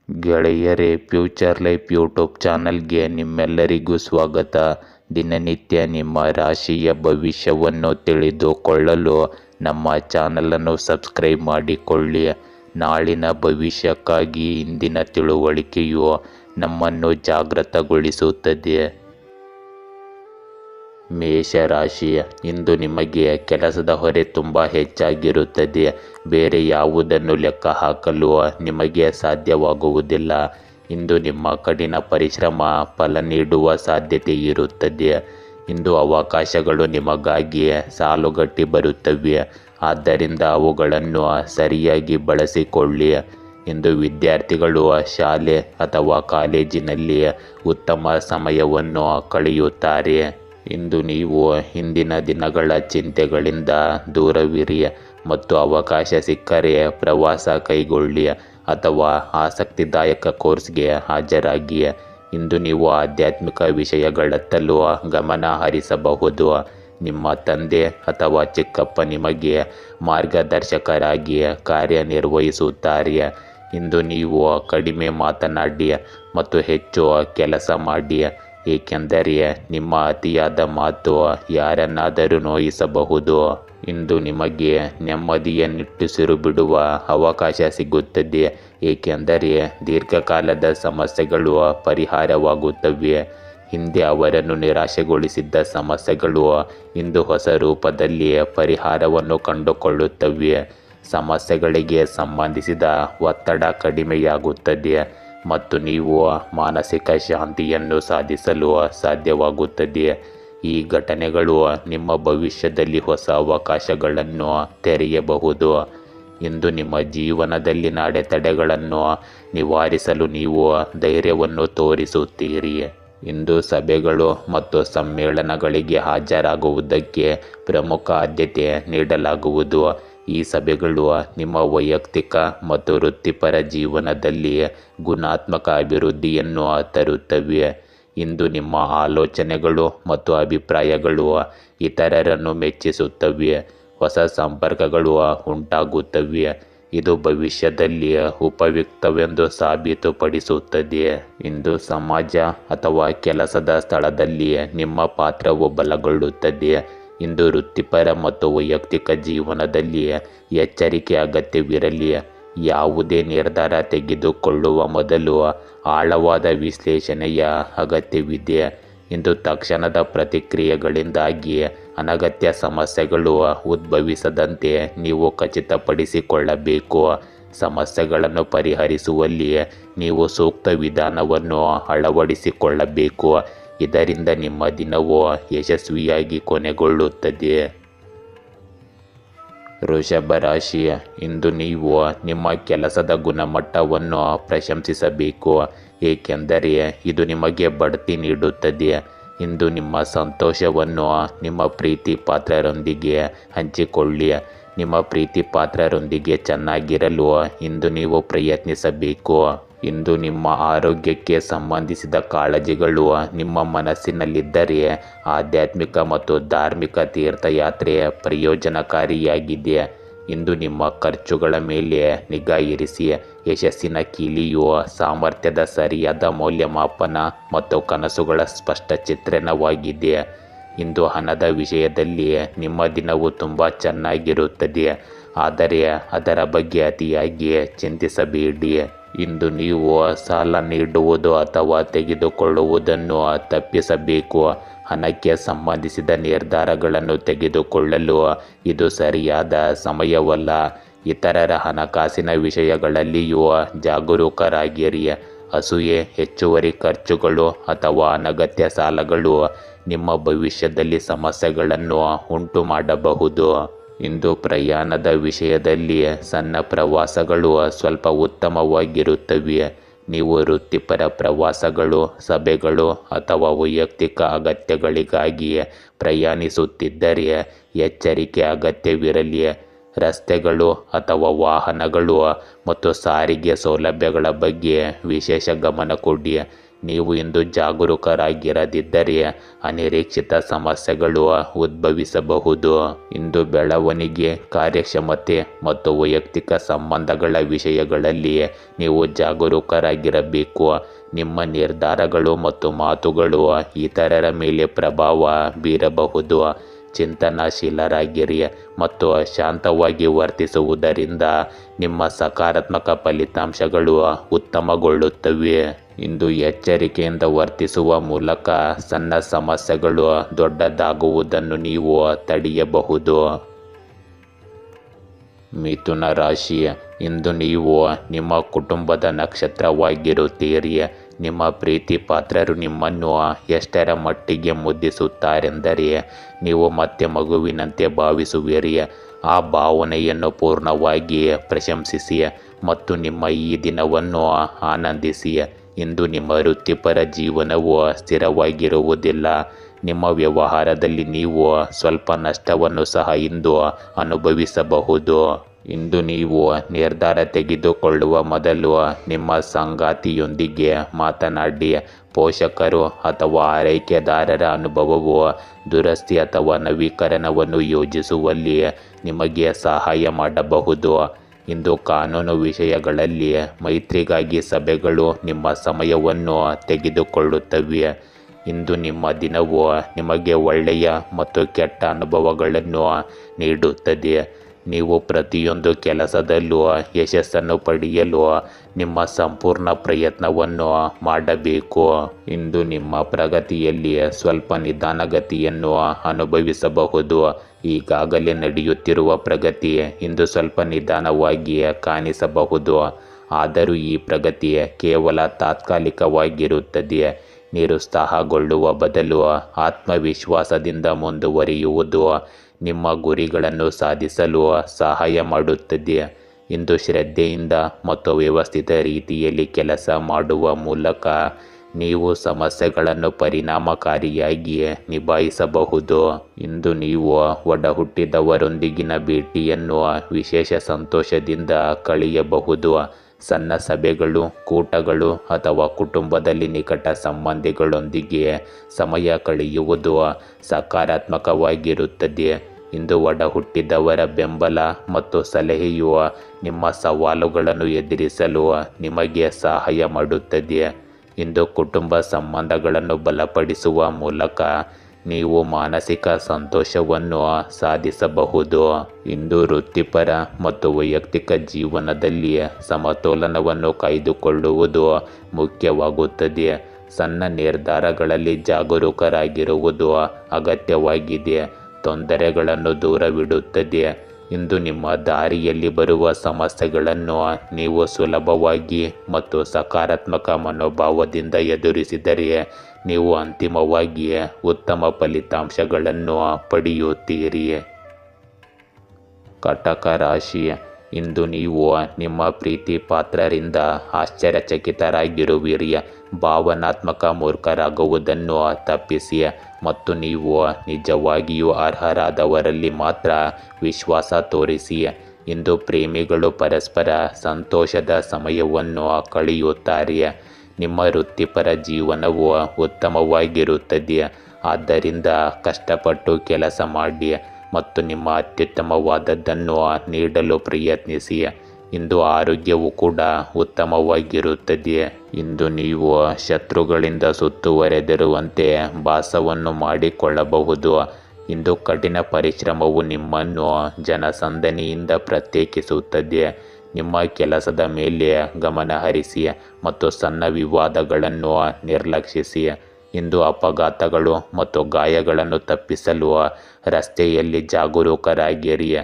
ಗೆಳೆಯರೇ, future life YouTube ಚಾನಲ್ಗೆ ನಿಮ್ಮೆಲ್ಲರಿಗೂ ಸ್ವಾಗತ. ದಿನನಿತ್ಯ ನಿಮ್ಮ ರಾಶಿಯ ಭವಿಷ್ಯವನ್ನು ತಿಳಿದುಕೊಳ್ಳಲು ನಮ್ಮ ಚಾನಲನ್ನು ಸಬ್ಸ್ಕ್ರೈಬ್ ಮಾಡಿಕೊಳ್ಳಿ. ನಾಳಿನ ಭವಿಷ್ಯಕ್ಕಾಗಿ ಇಂದಿನ ತಿಳುವಳಿಕೆಯು ನಮ್ಮನ್ನು ಜಾಗೃತಗೊಳಿಸುತ್ತದೆ. ಮೇಷರಾಶಿ, ಇಂದು ನಿಮಗೆ ಕೆಲಸದ ಹೊರೆ ತುಂಬ ಹೆಚ್ಚಾಗಿರುತ್ತದೆ. ಬೇರೆ ಯಾವುದನ್ನು ಲೆಕ್ಕ ಹಾಕಲು ನಿಮಗೆ ಸಾಧ್ಯವಾಗುವುದಿಲ್ಲ. ಇಂದು ನಿಮ್ಮ ಕಠಿಣ ಪರಿಶ್ರಮ ಫಲ ನೀಡುವ ಸಾಧ್ಯತೆ ಇರುತ್ತದೆ. ಇಂದು ಅವಕಾಶಗಳು ನಿಮಗಾಗಿ ಸಾಲುಗಟ್ಟಿ ಬರುತ್ತವೆ, ಆದ್ದರಿಂದ ಅವುಗಳನ್ನು ಸರಿಯಾಗಿ ಬಳಸಿಕೊಳ್ಳಿ. ಇಂದು ವಿದ್ಯಾರ್ಥಿಗಳು ಶಾಲೆ ಅಥವಾ ಕಾಲೇಜಿನಲ್ಲಿ ಉತ್ತಮ ಸಮಯವನ್ನು ಕಳೆಯುತ್ತಾರೆ. ಇಂದು ನೀವು ಹಿಂದಿನ ದಿನಗಳ ಚಿಂತೆಗಳಿಂದ ದೂರವಿರಿ ಮತ್ತು ಅವಕಾಶ ಸಿಕ್ಕರೆ ಪ್ರವಾಸ ಕೈಗೊಳ್ಳಿ ಅಥವಾ ಆಸಕ್ತಿದಾಯಕ ಕೋರ್ಸ್ಗೆ ಹಾಜರಾಗಿ. ಇಂದು ನೀವು ಆಧ್ಯಾತ್ಮಿಕ ವಿಷಯಗಳತ್ತಲೂ ಗಮನ ಹರಿಸಬಹುದು. ನಿಮ್ಮ ತಂದೆ ಅಥವಾ ಚಿಕ್ಕಪ್ಪ ನಿಮಗೆ ಮಾರ್ಗದರ್ಶಕರಾಗಿ ಕಾರ್ಯನಿರ್ವಹಿಸುತ್ತಾರೆ. ಇಂದು ನೀವು ಕಡಿಮೆ ಮಾತನಾಡಿ ಮತ್ತು ಹೆಚ್ಚು ಕೆಲಸ ಮಾಡಿ, ಏಕೆಂದರೆ ನಿಮ್ಮ ಅತಿಯಾದ ಮಾತು ಯಾರನ್ನಾದರೂ ನೋಯಿಸಬಹುದು. ಇಂದು ನಿಮಗೆ ನೆಮ್ಮದಿಯ ನಿಟ್ಟುಸಿರು ಬಿಡುವ ಅವಕಾಶ ಸಿಗುತ್ತದೆ, ಏಕೆಂದರೆ ದೀರ್ಘಕಾಲದ ಸಮಸ್ಯೆಗಳು ಪರಿಹಾರವಾಗುತ್ತವೆ. ಹಿಂದೆ ಅವರನ್ನು ನಿರಾಶೆಗೊಳಿಸಿದ್ದ ಸಮಸ್ಯೆಗಳು ಇಂದು ಹೊಸ ರೂಪದಲ್ಲಿ ಪರಿಹಾರವನ್ನು ಕಂಡುಕೊಳ್ಳುತ್ತವೆ. ಸಮಸ್ಯೆಗಳಿಗೆ ಸಂಬಂಧಿಸಿದ ಒತ್ತಡ ಕಡಿಮೆಯಾಗುತ್ತದೆ ಮತ್ತು ನೀವು ಮಾನಸಿಕ ಶಾಂತಿಯನ್ನು ಸಾಧಿಸಲು ಸಾಧ್ಯವಾಗುತ್ತದೆ. ಈ ಘಟನೆಗಳು ನಿಮ್ಮ ಭವಿಷ್ಯದಲ್ಲಿ ಹೊಸ ಅವಕಾಶಗಳನ್ನು ತೆರೆಯಬಹುದು. ಇಂದು ನಿಮ್ಮ ಜೀವನದಲ್ಲಿನ ಅಡೆತಡೆಗಳನ್ನು ನಿವಾರಿಸಲು ನೀವು ಧೈರ್ಯವನ್ನು ತೋರಿಸುತ್ತೀರಿ. ಇಂದು ಸಭೆಗಳು ಮತ್ತು ಸಮ್ಮೇಳನಗಳಿಗೆ ಹಾಜರಾಗುವುದಕ್ಕೆ ಪ್ರಮುಖ ಆದ್ಯತೆ ನೀಡಲಾಗುವುದು. ಈ ಸಭೆಗಳು ನಿಮ್ಮ ವೈಯಕ್ತಿಕ ಮತ್ತು ವೃತ್ತಿಪರ ಜೀವನದಲ್ಲಿ ಗುಣಾತ್ಮಕ ಅಭಿವೃದ್ಧಿಯನ್ನು ತರುತ್ತವೆ. ಇಂದು ನಿಮ್ಮ ಆಲೋಚನೆಗಳು ಮತ್ತು ಅಭಿಪ್ರಾಯಗಳು ಇತರರನ್ನು ಮೆಚ್ಚಿಸುತ್ತವೆ. ಹೊಸ ಸಂಪರ್ಕಗಳು ಉಂಟಾಗುತ್ತವೆ, ಇದು ಭವಿಷ್ಯದಲ್ಲಿ ಉಪಯುಕ್ತವೆಂದು ಸಾಬೀತುಪಡಿಸುತ್ತದೆ. ಇಂದು ಸಮಾಜ ಅಥವಾ ಕೆಲಸದ ಸ್ಥಳದಲ್ಲಿ ನಿಮ್ಮ ಪಾತ್ರವು ಬಲಗೊಳ್ಳುತ್ತದೆ. ಇಂದು ವೃತ್ತಿಪರ ಮತ್ತು ವೈಯಕ್ತಿಕ ಜೀವನದಲ್ಲಿ ಎಚ್ಚರಿಕೆ ಅಗತ್ಯವಿರಲಿ. ಯಾವುದೇ ನಿರ್ಧಾರ ತೆಗೆದುಕೊಳ್ಳುವ ಮೊದಲು ಆಳವಾದ ವಿಶ್ಲೇಷಣೆಯ ಅಗತ್ಯವಿದೆ. ಇಂದು ತಕ್ಷಣದ ಪ್ರತಿಕ್ರಿಯೆಗಳಿಂದಾಗಿ ಅನಗತ್ಯ ಸಮಸ್ಯೆಗಳು ಉದ್ಭವಿಸದಂತೆ ನೀವು ಖಚಿತಪಡಿಸಿಕೊಳ್ಳಬೇಕು. ಸಮಸ್ಯೆಗಳನ್ನು ಪರಿಹರಿಸುವಲ್ಲಿ ನೀವು ಸೂಕ್ತ ವಿಧಾನವನ್ನು ಅಳವಡಿಸಿಕೊಳ್ಳಬೇಕು, ಇದರಿಂದ ನಿಮ್ಮ ದಿನವು ಯಶಸ್ವಿಯಾಗಿ ಕೊನೆಗೊಳ್ಳುತ್ತದೆ. ವೃಷಭ ರಾಶಿ, ಇಂದು ನೀವು ನಿಮ್ಮ ಕೆಲಸದ ಗುಣಮಟ್ಟವನ್ನು ಪ್ರಶಂಸಿಸಬೇಕು, ಏಕೆಂದರೆ ಇದು ನಿಮಗೆ ಬಡ್ತಿ ನೀಡುತ್ತದೆ. ಇಂದು ನಿಮ್ಮ ಸಂತೋಷವನ್ನು ನಿಮ್ಮ ಪ್ರೀತಿ ಪಾತ್ರರೊಂದಿಗೆ ಹಂಚಿಕೊಳ್ಳಿ. ನಿಮ್ಮ ಪ್ರೀತಿ ಪಾತ್ರರೊಂದಿಗೆ ಚೆನ್ನಾಗಿರಲು ಇಂದು ನೀವು ಪ್ರಯತ್ನಿಸಬೇಕು. ಇಂದು ನಿಮ್ಮ ಆರೋಗ್ಯಕ್ಕೆ ಸಂಬಂಧಿಸಿದ ಕಾಳಜಿಗಳು ನಿಮ್ಮ ಮನಸ್ಸಿನಲ್ಲಿದ್ದರೆ ಆಧ್ಯಾತ್ಮಿಕ ಮತ್ತು ಧಾರ್ಮಿಕ ತೀರ್ಥಯಾತ್ರೆ ಪ್ರಯೋಜನಕಾರಿಯಾಗಿದೆ. ಇಂದು ನಿಮ್ಮ ಖರ್ಚುಗಳ ಮೇಲೆ ನಿಗಾ ಇರಿಸಿ. ಯಶಸ್ಸಿನ ಕೀಲಿಯು ಸಾಮರ್ಥ್ಯದ ಸರಿಯಾದ ಮೌಲ್ಯಮಾಪನ ಮತ್ತು ಕನಸುಗಳ ಸ್ಪಷ್ಟ ಚಿತ್ರಣವಾಗಿದೆ. ಇಂದು ಹಣದ ವಿಷಯದಲ್ಲಿ ನಿಮ್ಮ ದಿನವು ತುಂಬ ಚೆನ್ನಾಗಿರುತ್ತದೆ, ಆದರೆ ಅದರ ಬಗ್ಗೆ ಅತಿಯಾಗಿ ಚಿಂತಿಸಬೇಡಿ. ಇಂದು ನೀವು ಸಾಲ ನೀಡುವುದು ಅಥವಾ ತೆಗೆದುಕೊಳ್ಳುವುದನ್ನು ತಪ್ಪಿಸಬೇಕು. ಹಣಕ್ಕೆ ಸಂಬಂಧಿಸಿದ ನಿರ್ಧಾರಗಳನ್ನು ತೆಗೆದುಕೊಳ್ಳಲು ಇದು ಸರಿಯಾದ ಸಮಯವಲ್ಲ. ಇತರರ ಹಣಕಾಸಿನ ವಿಷಯಗಳಲ್ಲಿಯೂ ಜಾಗರೂಕರಾಗಿರಿ. ಅಸೂಯೆ, ಹೆಚ್ಚುವರಿ ಖರ್ಚುಗಳು ಅಥವಾ ಅನಗತ್ಯ ಸಾಲಗಳು ನಿಮ್ಮ ಭವಿಷ್ಯದಲ್ಲಿ ಸಮಸ್ಯೆಗಳನ್ನು ಉಂಟು ಮಾಡಬಹುದು. ಇಂದು ಪ್ರಯಾಣದ ವಿಷಯದಲ್ಲಿ ಸಣ್ಣ ಪ್ರವಾಸಗಳು ಸ್ವಲ್ಪ ಉತ್ತಮವಾಗಿರುತ್ತವೆ. ನೀವು ವೃತ್ತಿಪರ ಪ್ರವಾಸಗಳು, ಸಭೆಗಳು ಅಥವಾ ವೈಯಕ್ತಿಕ ಅಗತ್ಯಗಳಿಗಾಗಿ ಪ್ರಯಾಣಿಸುತ್ತಿದ್ದರೆ ಎಚ್ಚರಿಕೆ ಅಗತ್ಯವಿರಲಿ. ರಸ್ತೆಗಳು ಅಥವಾ ವಾಹನಗಳು ಮತ್ತು ಸಾರಿಗೆ ಸೌಲಭ್ಯಗಳ ಬಗ್ಗೆ ವಿಶೇಷ ಗಮನ ಕೊಡಿ. ನೀವು ಇಂದು ಜಾಗರೂಕರಾಗಿರದಿದ್ದರೆ ಅನಿರೀಕ್ಷಿತ ಸಮಸ್ಯೆಗಳು ಉದ್ಭವಿಸಬಹುದು. ಇಂದು ಬೆಳವಣಿಗೆ, ಕಾರ್ಯಕ್ಷಮತೆ ಮತ್ತು ವೈಯಕ್ತಿಕ ಸಂಬಂಧಗಳ ವಿಷಯಗಳಲ್ಲಿ ನೀವು ಜಾಗರೂಕರಾಗಿರಬೇಕು. ನಿಮ್ಮ ನಿರ್ಧಾರಗಳು ಮತ್ತು ಮಾತುಗಳು ಇತರರ ಮೇಲೆ ಪ್ರಭಾವ ಬೀರಬಹುದು. ಚಿಂತನಶೀಲರಾಗಿರಿ ಮತ್ತು ಶಾಂತವಾಗಿ ವರ್ತಿಸುವುದರಿಂದ ನಿಮ್ಮ ಸಕಾರಾತ್ಮಕ ಫಲಿತಾಂಶಗಳು ಉತ್ತಮಗೊಳ್ಳುತ್ತವೆ. ಇಂದು ಎಚ್ಚರಿಕೆಯಿಂದ ವರ್ತಿಸುವ ಮೂಲಕ ಸಣ್ಣ ಸಮಸ್ಯೆಗಳು ದೊಡ್ಡದಾಗುವುದನ್ನು ನೀವು ತಡೆಯಬಹುದು. ಮಿಥುನ ರಾಶಿ, ಇಂದು ನೀವು ನಿಮ್ಮ ಕುಟುಂಬದ ನಕ್ಷತ್ರವಾಗಿರುತ್ತೀರಿ. ನಿಮ್ಮ ಪ್ರೀತಿ ಪಾತ್ರರು ನಿಮ್ಮನ್ನು ಎಷ್ಟರ ಮಟ್ಟಿಗೆ ಮುದ್ದಿಸುತ್ತಾರೆಂದರೆ ನೀವು ಮತ್ತೆ ಮಗುವಿನಂತೆ ಭಾವಿಸುವಿರಿ. ಆ ಭಾವನೆಯನ್ನು ಪೂರ್ಣವಾಗಿ ಪ್ರಶಂಸಿಸಿ ಮತ್ತು ನಿಮ್ಮ ಈ ದಿನವನ್ನು ಆನಂದಿಸಿ. ಇಂದು ನಿಮ್ಮ ವೃತ್ತಿಪರ ಜೀವನವು ಸ್ಥಿರವಾಗಿರುವುದಿಲ್ಲ. ನಿಮ್ಮ ವ್ಯವಹಾರದಲ್ಲಿ ನೀವು ಸ್ವಲ್ಪ ನಷ್ಟವನ್ನು ಸಹ ಇಂದು ಅನುಭವಿಸಬಹುದು. ಇಂದು ನೀವು ನಿರ್ಧಾರ ತೆಗೆದುಕೊಳ್ಳುವ ಮೊದಲು ನಿಮ್ಮ ಸಂಗಾತಿಯೊಂದಿಗೆ ಮಾತನಾಡಿ. ಪೋಷಕರು ಅಥವಾ ಆರೈಕೆದಾರರ ಅನುಭವವು ದುರಸ್ತಿ ಅಥವಾ ನವೀಕರಣವನ್ನು ಯೋಜಿಸುವಲ್ಲಿ ನಿಮಗೆ ಸಹಾಯ ಮಾಡಬಹುದು. ಇಂದು ಕಾನೂನು ವಿಷಯಗಳಲ್ಲಿ ಮೈತ್ರಿಗಾಗಿ ಸಭೆಗಳು ನಿಮ್ಮ ಸಮಯವನ್ನು ತೆಗೆದುಕೊಳ್ಳುತ್ತವೆ. ಇಂದು ನಿಮ್ಮ ದಿನವು ನಿಮಗೆ ಒಳ್ಳೆಯ ಮತ್ತು ಕೆಟ್ಟ ಅನುಭವಗಳನ್ನು ನೀಡುತ್ತದೆ. ನೀವು ಪ್ರತಿಯೊಂದು ಕೆಲಸದಲ್ಲೂ ಯಶಸ್ಸನ್ನು ಪಡೆಯಲು ನಿಮ್ಮ ಸಂಪೂರ್ಣ ಪ್ರಯತ್ನವನ್ನು ಮಾಡಬೇಕು. ಇಂದು ನಿಮ್ಮ ಪ್ರಗತಿಯಲ್ಲಿ ಸ್ವಲ್ಪ ನಿಧಾನಗತಿಯನ್ನು ಅನುಭವಿಸಬಹುದು. ಈಗಾಗಲೇ ನಡೆಯುತ್ತಿರುವ ಪ್ರಗತಿ ಇಂದು ಸ್ವಲ್ಪ ನಿಧಾನವಾಗಿ ಕಾಣಿಸಬಹುದು. ಆದರೂ ಈ ಪ್ರಗತಿ ಕೇವಲ ತಾತ್ಕಾಲಿಕವಾಗಿರುತ್ತದೆ. ನಿರುತ್ಸಾಹಗೊಳ್ಳುವ ಬದಲು ಆತ್ಮವಿಶ್ವಾಸದಿಂದ ಮುಂದುವರಿಯುವುದು ನಿಮ್ಮ ಗುರಿಗಳನ್ನು ಸಾಧಿಸಲು ಸಹಾಯ ಮಾಡುತ್ತದೆ. ಇಂದು ಶ್ರದ್ಧೆಯಿಂದ ಮತ್ತು ವ್ಯವಸ್ಥಿತ ರೀತಿಯಲ್ಲಿ ಕೆಲಸ ಮಾಡುವ ಮೂಲಕ ನೀವು ಸಮಸ್ಯೆಗಳನ್ನು ಪರಿಣಾಮಕಾರಿಯಾಗಿ ನಿಭಾಯಿಸಬಹುದು. ಇಂದು ನೀವು ಒಡಹುಟ್ಟಿದವರೊಂದಿಗಿನ ಭೇಟಿಯನ್ನು ವಿಶೇಷ ಸಂತೋಷದಿಂದ ಕಳೆಯಬಹುದು. ಸಣ್ಣ ಸಭೆಗಳು, ಕೂಟಗಳು ಅಥವಾ ಕುಟುಂಬದಲ್ಲಿ ನಿಕಟ ಸಂಬಂಧಿಗಳೊಂದಿಗೆ ಸಮಯ ಕಳೆಯುವುದು ಸಕಾರಾತ್ಮಕವಾಗಿರುತ್ತದೆ. ಇಂದು ಒಡಹುಟ್ಟಿದವರ ಬೆಂಬಲ ಮತ್ತು ಸಲಹೆಯು ನಿಮ್ಮ ಸವಾಲುಗಳನ್ನು ಎದುರಿಸಲು ನಿಮಗೆ ಸಹಾಯ ಮಾಡುತ್ತದೆ. ಇಂದು ಕುಟುಂಬ ಸಂಬಂಧಗಳನ್ನು ಬಲಪಡಿಸುವ ಮೂಲಕ ನೀವು ಮಾನಸಿಕ ಸಂತೋಷವನ್ನು ಸಾಧಿಸಬಹುದು. ಇಂದು ವೃತ್ತಿಪರ ಮತ್ತು ವೈಯಕ್ತಿಕ ಜೀವನದಲ್ಲಿ ಸಮತೋಲನವನ್ನು ಕಾಯ್ದುಕೊಳ್ಳುವುದು ಮುಖ್ಯವಾಗುತ್ತದೆ. ಸಣ್ಣ ನಿರ್ಧಾರಗಳಲ್ಲಿ ಜಾಗರೂಕರಾಗಿರುವುದು ಅಗತ್ಯವಾಗಿದೆ. ತೊಂದರೆಗಳನ್ನು ದೂರವಿಡುತ್ತದೆ. ಇಂದು ನಿಮ್ಮ ದಾರಿಯಲ್ಲಿ ಬರುವ ಸಮಸ್ಯೆಗಳನ್ನು ನೀವು ಸುಲಭವಾಗಿ ಮತ್ತು ಸಕಾರಾತ್ಮಕ ಮನೋಭಾವದಿಂದ ಎದುರಿಸಿದರೆ ನೀವು ಅಂತಿಮವಾಗಿ ಉತ್ತಮ ಫಲಿತಾಂಶಗಳನ್ನು ಪಡೆಯುತ್ತೀರಿ. ಕಟಕ ರಾಶಿ, ಇಂದು ನೀವು ನಿಮ್ಮ ಪ್ರೀತಿ ಪಾತ್ರರಿಂದ ಆಶ್ಚರ್ಯಚಕಿತರಾಗಿರುವಿರಿ. ಭಾವನಾತ್ಮಕ ಮೂರ್ಖರಾಗುವುದನ್ನು ತಪ್ಪಿಸಿ ಮತ್ತು ನೀವು ನಿಜವಾಗಿಯೂ ಅರ್ಹರಾದವರಲ್ಲಿ ಮಾತ್ರ ವಿಶ್ವಾಸ ತೋರಿಸಿ. ಇಂದು ಪ್ರೇಮಿಗಳು ಪರಸ್ಪರ ಸಂತೋಷದ ಸಮಯವನ್ನು ಕಳೆಯುತ್ತಾರೆ. ನಿಮ್ಮ ವೃತ್ತಿಪರ ಜೀವನವು ಉತ್ತಮವಾಗಿರುತ್ತದೆ. ಆದ್ದರಿಂದ ಕಷ್ಟಪಟ್ಟು ಕೆಲಸ ಮಾಡಿ ಮತ್ತು ನಿಮ್ಮ ಅತ್ಯುತ್ತಮವಾದದ್ದನ್ನು ನೀಡಲು ಪ್ರಯತ್ನಿಸಿ. ಇಂದು ಆರೋಗ್ಯವು ಕೂಡ ಉತ್ತಮವಾಗಿರುತ್ತದೆ. ಇಂದು ನೀವು ಶತ್ರುಗಳಿಂದ ಸುತ್ತುವರೆದಿರುವಂತೆ ಭಾಸವನ್ನು ಮಾಡಿಕೊಳ್ಳಬಹುದು. ಇಂದು ಕಠಿಣ ಪರಿಶ್ರಮವು ನಿಮ್ಮನ್ನು ಜನಸಂದಣಿಯಿಂದ ಪ್ರತ್ಯೇಕಿಸುತ್ತದೆ. ನಿಮ್ಮ ಕೆಲಸದ ಮೇಲೆ ಗಮನ ಹರಿಸಿ ಮತ್ತು ಸಣ್ಣ ವಿವಾದಗಳನ್ನು ನಿರ್ಲಕ್ಷಿಸಿ. ಇಂದು ಅಪಘಾತಗಳು ಮತ್ತು ಗಾಯಗಳನ್ನು ತಪ್ಪಿಸಲು ರಸ್ತೆಯಲ್ಲಿ ಜಾಗರೂಕರಾಗಿರಿ.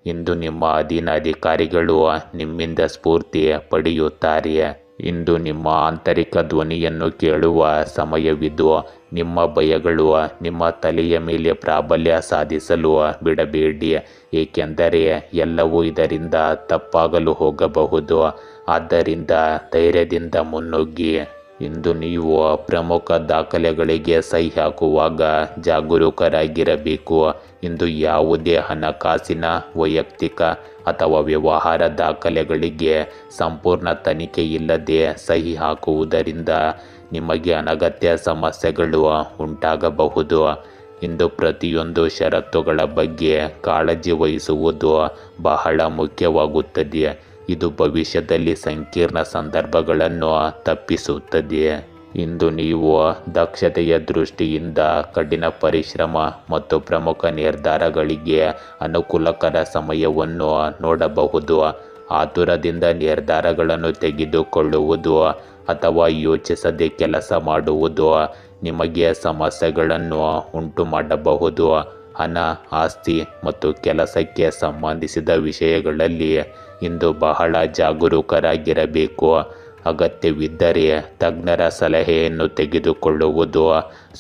ಇಂದು ನಿಮ್ಮ ಅಧೀನ ಅಧಿಕಾರಿಗಳು ನಿಮ್ಮಿಂದ ಸ್ಫೂರ್ತಿ ಪಡೆಯುತ್ತಾರೆ. ಇಂದು ನಿಮ್ಮ ಆಂತರಿಕ ಧ್ವನಿಯನ್ನು ಕೇಳುವ ಸಮಯವಿದು. ನಿಮ್ಮ ಭಯಗಳು ನಿಮ್ಮ ತಲೆಯ ಮೇಲೆ ಪ್ರಾಬಲ್ಯ ಸಾಧಿಸಲು ಬಿಡಬೇಡಿ, ಏಕೆಂದರೆ ಎಲ್ಲವೂ ಇದರಿಂದ ತಪ್ಪಾಗಲು ಹೋಗಬಹುದು. ಆದ್ದರಿಂದ ಧೈರ್ಯದಿಂದ ಮುನ್ನುಗ್ಗಿ. ಇಂದು ನೀವು ಪ್ರಮುಖ ದಾಖಲೆಗಳಿಗೆ ಸಹಿ ಹಾಕುವಾಗ ಜಾಗರೂಕರಾಗಿರಬೇಕು. ಇಂದು ಯಾವುದೇ ಹಣಕಾಸಿನ, ವೈಯಕ್ತಿಕ ಅಥವಾ ವ್ಯವಹಾರ ದಾಖಲೆಗಳಿಗೆ ಸಂಪೂರ್ಣ ತನಿಖೆ ಇಲ್ಲದೆ ಸಹಿ ಹಾಕುವುದರಿಂದ ನಿಮಗೆ ಅನಗತ್ಯ ಸಮಸ್ಯೆಗಳು ಉಂಟಾಗಬಹುದು. ಇಂದು ಪ್ರತಿಯೊಂದು ಷರತ್ತುಗಳ ಬಗ್ಗೆ ಕಾಳಜಿ ವಹಿಸುವುದು ಬಹಳ ಮುಖ್ಯವಾಗುತ್ತದೆ. ಇದು ಭವಿಷ್ಯದಲ್ಲಿ ಸಂಕೀರ್ಣ ಸಂದರ್ಭಗಳನ್ನು ತಪ್ಪಿಸುತ್ತದೆ. ಇಂದು ನೀವು ದಕ್ಷತೆಯ ದೃಷ್ಟಿಯಿಂದ ಕಠಿಣ ಪರಿಶ್ರಮ ಮತ್ತು ಪ್ರಮುಖ ನಿರ್ಧಾರಗಳಿಗೆ ಅನುಕೂಲಕರ ಸಮಯವನ್ನು ನೋಡಬಹುದು. ಆತುರದಿಂದ ನಿರ್ಧಾರಗಳನ್ನು ತೆಗೆದುಕೊಳ್ಳುವುದು ಅಥವಾ ಯೋಚಿಸದೆ ಕೆಲಸ ಮಾಡುವುದು ನಿಮಗೆ ಸಮಸ್ಯೆಗಳನ್ನು ಉಂಟು ಮಾಡಬಹುದು. ಹಣ, ಆಸ್ತಿ ಮತ್ತು ಕೆಲಸಕ್ಕೆ ಸಂಬಂಧಿಸಿದ ವಿಷಯಗಳಲ್ಲಿ ಇಂದು ಬಹಳ ಜಾಗರೂಕರಾಗಿರಬೇಕು. ಅಗತ್ಯವಿದ್ದರೆ ತಜ್ಞರ ಸಲಹೆಯನ್ನು ತೆಗೆದುಕೊಳ್ಳುವುದು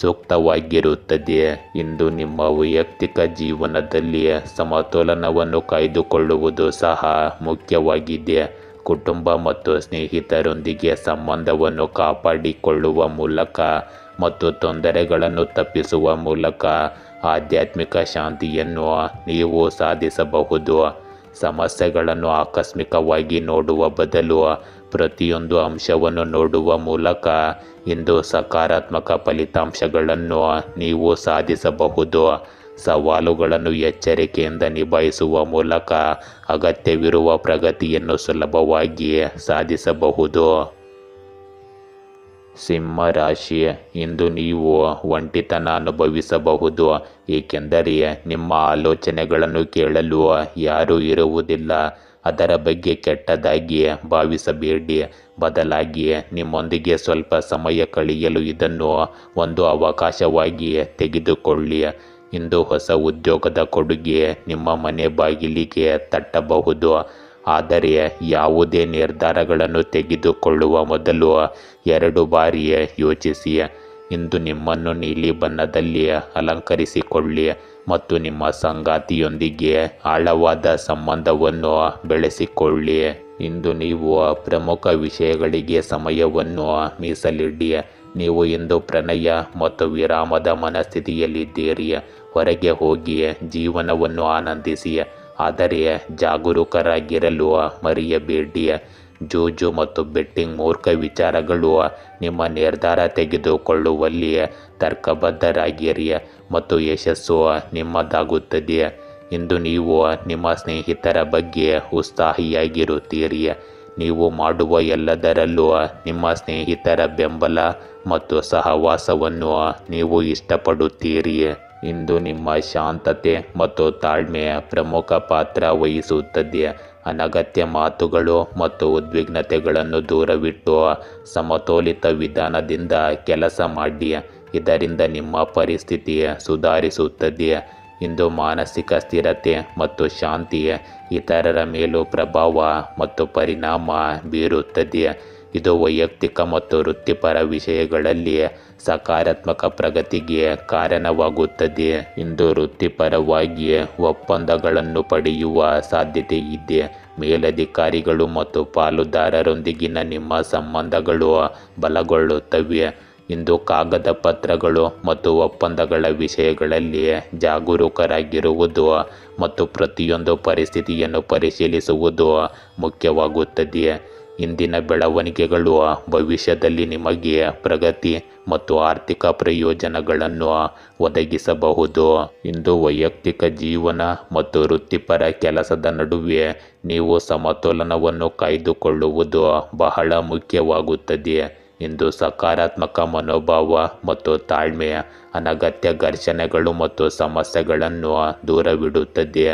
ಸೂಕ್ತವಾಗಿರುತ್ತದೆ. ಇಂದು ನಿಮ್ಮ ವೈಯಕ್ತಿಕ ಜೀವನದಲ್ಲಿ ಸಮತೋಲನವನ್ನು ಕಾಯ್ದುಕೊಳ್ಳುವುದು ಸಹ ಮುಖ್ಯವಾಗಿದೆ. ಕುಟುಂಬ ಮತ್ತು ಸ್ನೇಹಿತರೊಂದಿಗೆ ಸಂಬಂಧವನ್ನು ಕಾಪಾಡಿಕೊಳ್ಳುವ ಮೂಲಕ ಮತ್ತು ತೊಂದರೆಗಳನ್ನು ತಪ್ಪಿಸುವ ಮೂಲಕ ಆಧ್ಯಾತ್ಮಿಕ ಶಾಂತಿಯನ್ನು ನೀವು ಸಾಧಿಸಬಹುದು. ಸಮಸ್ಯೆಗಳನ್ನು ಆಕಸ್ಮಿಕವಾಗಿ ನೋಡುವ ಬದಲು ಪ್ರತಿಯೊಂದು ಅಂಶವನ್ನು ನೋಡುವ ಮೂಲಕ ಇಂದು ಸಕಾರಾತ್ಮಕ ಫಲಿತಾಂಶಗಳನ್ನು ನೀವು ಸಾಧಿಸಬಹುದು. ಸವಾಲುಗಳನ್ನು ಎಚ್ಚರಿಕೆಯಿಂದ ನಿಭಾಯಿಸುವ ಮೂಲಕ ಅಗತ್ಯವಿರುವ ಪ್ರಗತಿಯನ್ನು ಸುಲಭವಾಗಿ ಸಾಧಿಸಬಹುದು. ಸಿಂಹ ರಾಶಿ, ಇಂದು ನೀವು ಒಂಟಿತನ ಅನುಭವಿಸಬಹುದು, ಏಕೆಂದರೆ ನಿಮ್ಮ ಆಲೋಚನೆಗಳನ್ನು ಕೇಳಲು ಯಾರೂ ಇರುವುದಿಲ್ಲ. ಅದರ ಬಗ್ಗೆ ಕೆಟ್ಟದಾಗಿ ಭಾವಿಸಬೇಡಿ. ಬದಲಾಗಿ ನಿಮ್ಮೊಂದಿಗೆ ಸ್ವಲ್ಪ ಸಮಯ ಕಳೆಯಲು ಇದನ್ನು ಒಂದು ಅವಕಾಶವಾಗಿ ತೆಗೆದುಕೊಳ್ಳಿ. ಇಂದು ಹೊಸ ಉದ್ಯೋಗದ ಕೊಡುಗೆ ನಿಮ್ಮ ಮನೆ ಬಾಗಿಲಿಗೆ ತಟ್ಟಬಹುದು. ಆದರೆ ಯಾವುದೇ ನಿರ್ಧಾರಗಳನ್ನು ತೆಗೆದುಕೊಳ್ಳುವ ಮೊದಲು 2 ಬಾರಿ ಯೋಚಿಸಿ. ಇಂದು ನಿಮ್ಮನ್ನು ನೀಲಿ ಬಣ್ಣದಲ್ಲಿ ಅಲಂಕರಿಸಿಕೊಳ್ಳಿ ಮತ್ತು ನಿಮ್ಮ ಸಂಗಾತಿಯೊಂದಿಗೆ ಆಳವಾದ ಸಂಬಂಧವನ್ನು ಬೆಳೆಸಿಕೊಳ್ಳಿ. ಇಂದು ನೀವು ಪ್ರಮುಖ ವಿಷಯಗಳಿಗೆ ಸಮಯವನ್ನು ಮೀಸಲಿಡಿ. ನೀವು ಇಂದು ಪ್ರಣಯ ಮತ್ತು ವಿರಾಮದ ಮನಸ್ಥಿತಿಯಲ್ಲಿದ್ದೀರಿ. ಹೊರಗೆ ಹೋಗಿ ಜೀವನವನ್ನು ಆನಂದಿಸಿ, ಆದರೆ ಜಾಗರೂಕರಾಗಿರಲು ಮರೆಯಬೇಡಿ. ಜೂಜು ಮತ್ತು ಬೆಟ್ಟಿಂಗ್ ಮೂರ್ಖ ವಿಚಾರಗಳು ನಿಮ್ಮ ನಿರ್ಧಾರ ತೆಗೆದುಕೊಳ್ಳುವಲ್ಲಿ ತರ್ಕಬದ್ಧರಾಗಿರಿ ಮತ್ತು ಯಶಸ್ಸು ನಿಮ್ಮದಾಗುತ್ತದೆ. ಇಂದು ನೀವು ನಿಮ್ಮ ಸ್ನೇಹಿತರ ಬಗ್ಗೆ ಉತ್ಸಾಹಿಯಾಗಿರುತ್ತೀರಿ. ನೀವು ಮಾಡುವ ಎಲ್ಲದರಲ್ಲೂ ನಿಮ್ಮ ಸ್ನೇಹಿತರ ಬೆಂಬಲ ಮತ್ತು ಸಹವಾಸವನ್ನು ನೀವು ಇಷ್ಟಪಡುತ್ತೀರಿ. ಇಂದು ನಿಮ್ಮ ಶಾಂತತೆ ಮತ್ತು ತಾಳ್ಮೆ ಪ್ರಮುಖ ಪಾತ್ರ ವಹಿಸುತ್ತದೆ. ಅನಗತ್ಯ ಮಾತುಗಳು ಮತ್ತು ಉದ್ವಿಗ್ನತೆಗಳನ್ನು ದೂರವಿಟ್ಟು ಸಮತೋಲಿತ ವಿಧಾನದಿಂದ ಕೆಲಸ ಮಾಡಿ. ಇದರಿಂದ ನಿಮ್ಮ ಪರಿಸ್ಥಿತಿ ಸುಧಾರಿಸುತ್ತದೆ. ಇಂದು ಮಾನಸಿಕ ಸ್ಥಿರತೆ ಮತ್ತು ಶಾಂತಿ ಇತರರ ಮೇಲೂ ಪ್ರಭಾವ ಮತ್ತು ಪರಿಣಾಮ ಬೀರುತ್ತದೆ. ಇದು ವೈಯಕ್ತಿಕ ಮತ್ತು ವೃತ್ತಿಪರ ವಿಷಯಗಳಲ್ಲಿ ಸಕಾರಾತ್ಮಕ ಪ್ರಗತಿಗೆ ಕಾರಣವಾಗುತ್ತದೆ. ಇಂದು ವೃತ್ತಿಪರವಾಗಿ ಒಪ್ಪಂದಗಳನ್ನು ಪಡೆಯುವ ಸಾಧ್ಯತೆ ಇದೆ. ಮೇಲಧಿಕಾರಿಗಳು ಮತ್ತು ಪಾಲುದಾರರೊಂದಿಗಿನ ನಿಮ್ಮ ಸಂಬಂಧಗಳು ಬಲಗೊಳ್ಳುತ್ತವೆ. ಇಂದು ಕಾಗದ ಪತ್ರಗಳು ಮತ್ತು ಒಪ್ಪಂದಗಳ ವಿಷಯಗಳಲ್ಲಿ ಜಾಗರೂಕರಾಗಿರುವುದು ಮತ್ತು ಪ್ರತಿಯೊಂದು ಪರಿಸ್ಥಿತಿಯನ್ನು ಪರಿಶೀಲಿಸುವುದು ಮುಖ್ಯವಾಗುತ್ತದೆ. ಇಂದಿನ ಬೆಳವಣಿಗೆಗಳು ಭವಿಷ್ಯದಲ್ಲಿ ನಿಮಗೆ ಪ್ರಗತಿ ಮತ್ತು ಆರ್ಥಿಕ ಪ್ರಯೋಜನಗಳನ್ನು ಒದಗಿಸಬಹುದು. ಇಂದು ವೈಯಕ್ತಿಕ ಜೀವನ ಮತ್ತು ವೃತ್ತಿಪರ ಕೆಲಸದ ನಡುವೆ ನೀವು ಸಮತೋಲನವನ್ನು ಕಾಯ್ದುಕೊಳ್ಳುವುದು ಬಹಳ ಮುಖ್ಯವಾಗುತ್ತದೆ. ಇಂದು ಸಕಾರಾತ್ಮಕ ಮನೋಭಾವ ಮತ್ತು ತಾಳ್ಮೆ ಅನಗತ್ಯ ಘರ್ಷಣೆಗಳು ಮತ್ತು ಸಮಸ್ಯೆಗಳನ್ನು ದೂರವಿಡುತ್ತದೆ.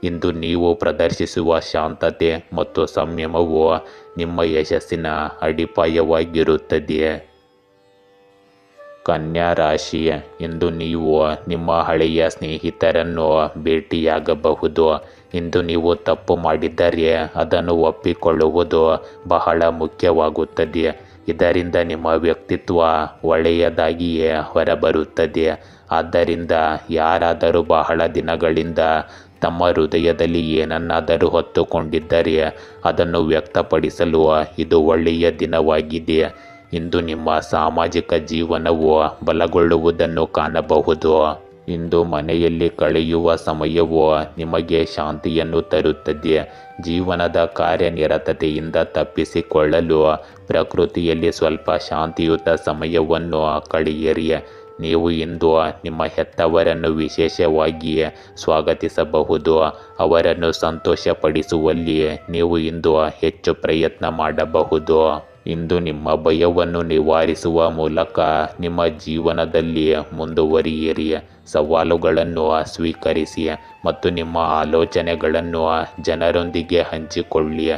ಇಂದು ನೀವು ಪ್ರದರ್ಶಿಸುವ ಶಾಂತತೆ ಮತ್ತು ಸಂಯಮವು ನಿಮ್ಮ ಯಶಸ್ಸಿನ ಅಡಿಪಾಯವಾಗಿರುತ್ತದೆ. ಕನ್ಯಾ ರಾಶಿ, ಇಂದು ನೀವು ನಿಮ್ಮ ಹಳೆಯ ಸ್ನೇಹಿತರನ್ನು ಭೇಟಿಯಾಗಬಹುದು. ಇಂದು ನೀವು ತಪ್ಪು ಮಾಡಿದ್ದರೆ ಅದನ್ನು ಒಪ್ಪಿಕೊಳ್ಳುವುದು ಬಹಳ ಮುಖ್ಯವಾಗುತ್ತದೆ. ಇದರಿಂದ ನಿಮ್ಮ ವ್ಯಕ್ತಿತ್ವ ಒಳ್ಳೆಯದಾಗಿಯೇ ಹೊರಬರುತ್ತದೆ. ಆದ್ದರಿಂದ ಯಾರಾದರೂ ಬಹಳ ದಿನಗಳಿಂದ ತಮ್ಮ ಹೃದಯದಲ್ಲಿ ಏನನ್ನಾದರೂ ಹೊತ್ತುಕೊಂಡಿದ್ದರೆ ಅದನ್ನು ವ್ಯಕ್ತಪಡಿಸಲು ಇದು ಒಳ್ಳೆಯ ದಿನವಾಗಿದೆ. ಇಂದು ನಿಮ್ಮ ಸಾಮಾಜಿಕ ಜೀವನವು ಬಲಗೊಳ್ಳುವುದನ್ನು ಕಾಣಬಹುದು. ಇಂದು ಮನೆಯಲ್ಲಿ ಕಳೆಯುವ ಸಮಯವು ನಿಮಗೆ ಶಾಂತಿಯನ್ನು ತರುತ್ತದೆ. ಜೀವನದ ಕಾರ್ಯನಿರತತೆಯಿಂದ ತಪ್ಪಿಸಿಕೊಳ್ಳಲು ಪ್ರಕೃತಿಯಲ್ಲಿ ಸ್ವಲ್ಪ ಶಾಂತಿಯುತ ಸಮಯವನ್ನು ಕಳೆಯಿರಿ. ನೀವು ಇಂದು ನಿಮ್ಮ ಹೆತ್ತವರನ್ನು ವಿಶೇಷವಾಗಿ ಸ್ವಾಗತಿಸಬಹುದು. ಅವರನ್ನು ಸಂತೋಷಪಡಿಸುವಲ್ಲಿ ನೀವು ಇಂದು ಹೆಚ್ಚು ಪ್ರಯತ್ನ ಮಾಡಬಹುದು. ಇಂದು ನಿಮ್ಮ ಭಯವನ್ನು ನಿವಾರಿಸುವ ಮೂಲಕ ನಿಮ್ಮ ಜೀವನದಲ್ಲಿ ಮುಂದುವರಿಯಿರಿ. ಸವಾಲುಗಳನ್ನು ಸ್ವೀಕರಿಸಿ ಮತ್ತು ನಿಮ್ಮ ಆಲೋಚನೆಗಳನ್ನು ಜನರೊಂದಿಗೆ ಹಂಚಿಕೊಳ್ಳಿ.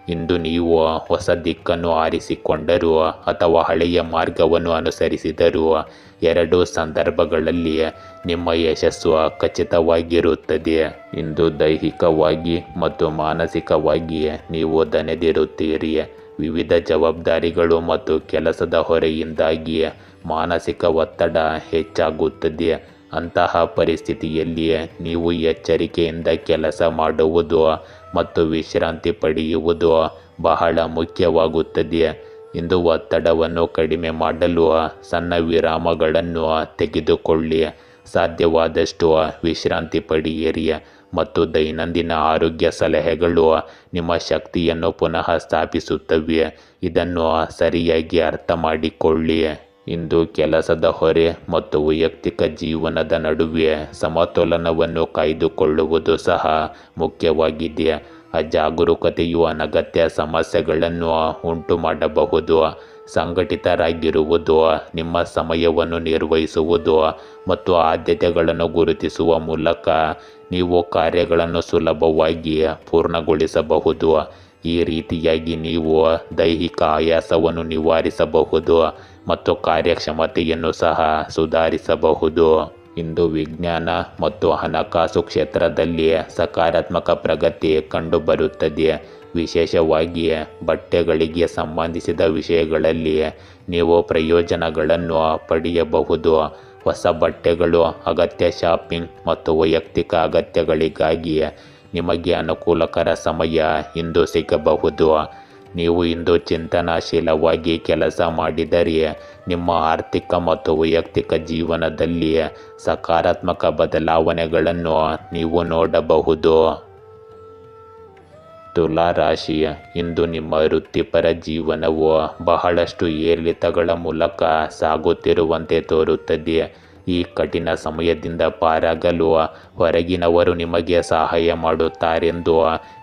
ಇಂದು ನೀವು ಹೊಸ ದಿಕ್ಕನ್ನು ಆರಿಸಿಕೊಂಡರೂ ಅಥವಾ ಹಳೆಯ ಮಾರ್ಗವನ್ನು ಅನುಸರಿಸಿದರೂ ಎರಡೂ ಸಂದರ್ಭಗಳಲ್ಲಿ ನಿಮ್ಮ ಯಶಸ್ಸು ಖಚಿತವಾಗಿರುತ್ತದೆ. ಇಂದು ದೈಹಿಕವಾಗಿ ಮತ್ತು ಮಾನಸಿಕವಾಗಿ ನೀವು ದಣಿದಿರುತ್ತೀರಿ. ವಿವಿಧ ಜವಾಬ್ದಾರಿಗಳು ಮತ್ತು ಕೆಲಸದ ಹೊರೆಯಿಂದಾಗಿ ಮಾನಸಿಕ ಒತ್ತಡ ಹೆಚ್ಚಾಗುತ್ತದೆ. ಅಂತಹ ಪರಿಸ್ಥಿತಿಯಲ್ಲಿ ನೀವು ಎಚ್ಚರಿಕೆಯಿಂದ ಕೆಲಸ ಮಾಡುವುದು ಮತ್ತು ವಿಶ್ರಾಂತಿ ಪಡೆಯುವುದು ಬಹಳ ಮುಖ್ಯವಾಗುತ್ತದೆ. ಇಂದು ಒತ್ತಡವನ್ನು ಕಡಿಮೆ ಮಾಡಲು ಸಣ್ಣ ವಿರಾಮಗಳನ್ನು ತೆಗೆದುಕೊಳ್ಳಿ. ಸಾಧ್ಯವಾದಷ್ಟು ವಿಶ್ರಾಂತಿ ಪಡೆಯಿರಿ ಮತ್ತು ದೈನಂದಿನ ಆರೋಗ್ಯ ಸಲಹೆಗಳು ನಿಮ್ಮ ಶಕ್ತಿಯನ್ನು ಪುನಃ ಸ್ಥಾಪಿಸುತ್ತವೆ. ಇದನ್ನು ಸರಿಯಾಗಿ ಅರ್ಥ ಮಾಡಿಕೊಳ್ಳಿ. ಇಂದು ಕೆಲಸದ ಹೊರೆ ಮತ್ತು ವೈಯಕ್ತಿಕ ಜೀವನದ ನಡುವೆ ಸಮತೋಲನವನ್ನು ಕಾಯ್ದುಕೊಳ್ಳುವುದು ಸಹ ಮುಖ್ಯವಾಗಿದೆ. ಅಜಾಗರೂಕತೆಯು ಅನಗತ್ಯ ಸಮಸ್ಯೆಗಳನ್ನು ಉಂಟು ಮಾಡಬಹುದು. ಸಂಘಟಿತರಾಗಿರುವುದು, ನಿಮ್ಮ ಸಮಯವನ್ನು ನಿರ್ವಹಿಸುವುದು ಮತ್ತು ಆದ್ಯತೆಗಳನ್ನು ಗುರುತಿಸುವ ಮೂಲಕ ನೀವು ಕಾರ್ಯಗಳನ್ನು ಸುಲಭವಾಗಿ ಪೂರ್ಣಗೊಳಿಸಬಹುದು. ಈ ರೀತಿಯಾಗಿ ನೀವು ದೈಹಿಕ ಆಯಾಸವನ್ನು ನಿವಾರಿಸಬಹುದು ಮತ್ತು ಕಾರ್ಯಕ್ಷಮತೆಯನ್ನು ಸಹ ಸುಧಾರಿಸಬಹುದು. ಇಂದು ವಿಜ್ಞಾನ ಮತ್ತು ಹಣಕಾಸು ಕ್ಷೇತ್ರದಲ್ಲಿ ಸಕಾರಾತ್ಮಕ ಪ್ರಗತಿ ಕಂಡುಬರುತ್ತದೆ. ವಿಶೇಷವಾಗಿ ಬಟ್ಟೆಗಳಿಗೆ ಸಂಬಂಧಿಸಿದ ವಿಷಯಗಳಲ್ಲಿ ನೀವು ಪ್ರಯೋಜನಗಳನ್ನು ಪಡೆಯಬಹುದು. ಹೊಸ ಬಟ್ಟೆಗಳು, ಅಗತ್ಯ ಶಾಪಿಂಗ್ ಮತ್ತು ವೈಯಕ್ತಿಕ ಅಗತ್ಯಗಳಿಗಾಗಿ ನಿಮಗೆ ಅನುಕೂಲಕರ ಸಮಯ ಇಂದು ಸಿಗಬಹುದು. ನೀವು ಇಂದು ಚಿಂತನಾಶೀಲವಾಗಿ ಕೆಲಸ ಮಾಡಿದರೆ ನಿಮ್ಮ ಆರ್ಥಿಕ ಮತ್ತು ವೈಯಕ್ತಿಕ ಜೀವನದಲ್ಲಿ ಸಕಾರಾತ್ಮಕ ಬದಲಾವಣೆಗಳನ್ನು ನೀವು ನೋಡಬಹುದು. ತುಲಾ ರಾಶಿ, ಇಂದು ನಿಮ್ಮ ವೃತ್ತಿಪರ ಜೀವನವು ಬಹಳಷ್ಟು ಏರಿಳಿತಗಳ ಮೂಲಕ ಸಾಗುತ್ತಿರುವಂತೆ ತೋರುತ್ತದೆ. ಈ ಕಠಿಣ ಸಮಯದಿಂದ ಪಾರಾಗಲು ಹೊರಗಿನವರು ನಿಮಗೆ ಸಹಾಯ ಮಾಡುತ್ತಾರೆಂದು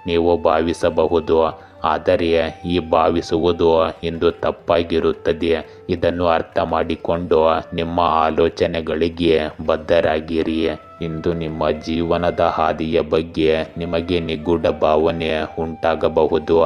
ನೀವು ಭಾವಿಸಬಹುದು. ಆದರೆ ಈ ಭಾವಿಸುವುದು ಇಂದು ತಪ್ಪಾಗಿರುತ್ತದೆ. ಇದನ್ನು ಅರ್ಥ ಮಾಡಿಕೊಂಡು ನಿಮ್ಮ ಆಲೋಚನೆಗಳಿಗೆ ಬದ್ಧರಾಗಿರಿ. ಇಂದು ನಿಮ್ಮ ಜೀವನದ ಹಾದಿಯ ಬಗ್ಗೆ ನಿಮಗೆ ನಿಗೂಢ ಭಾವನೆ ಉಂಟಾಗಬಹುದು.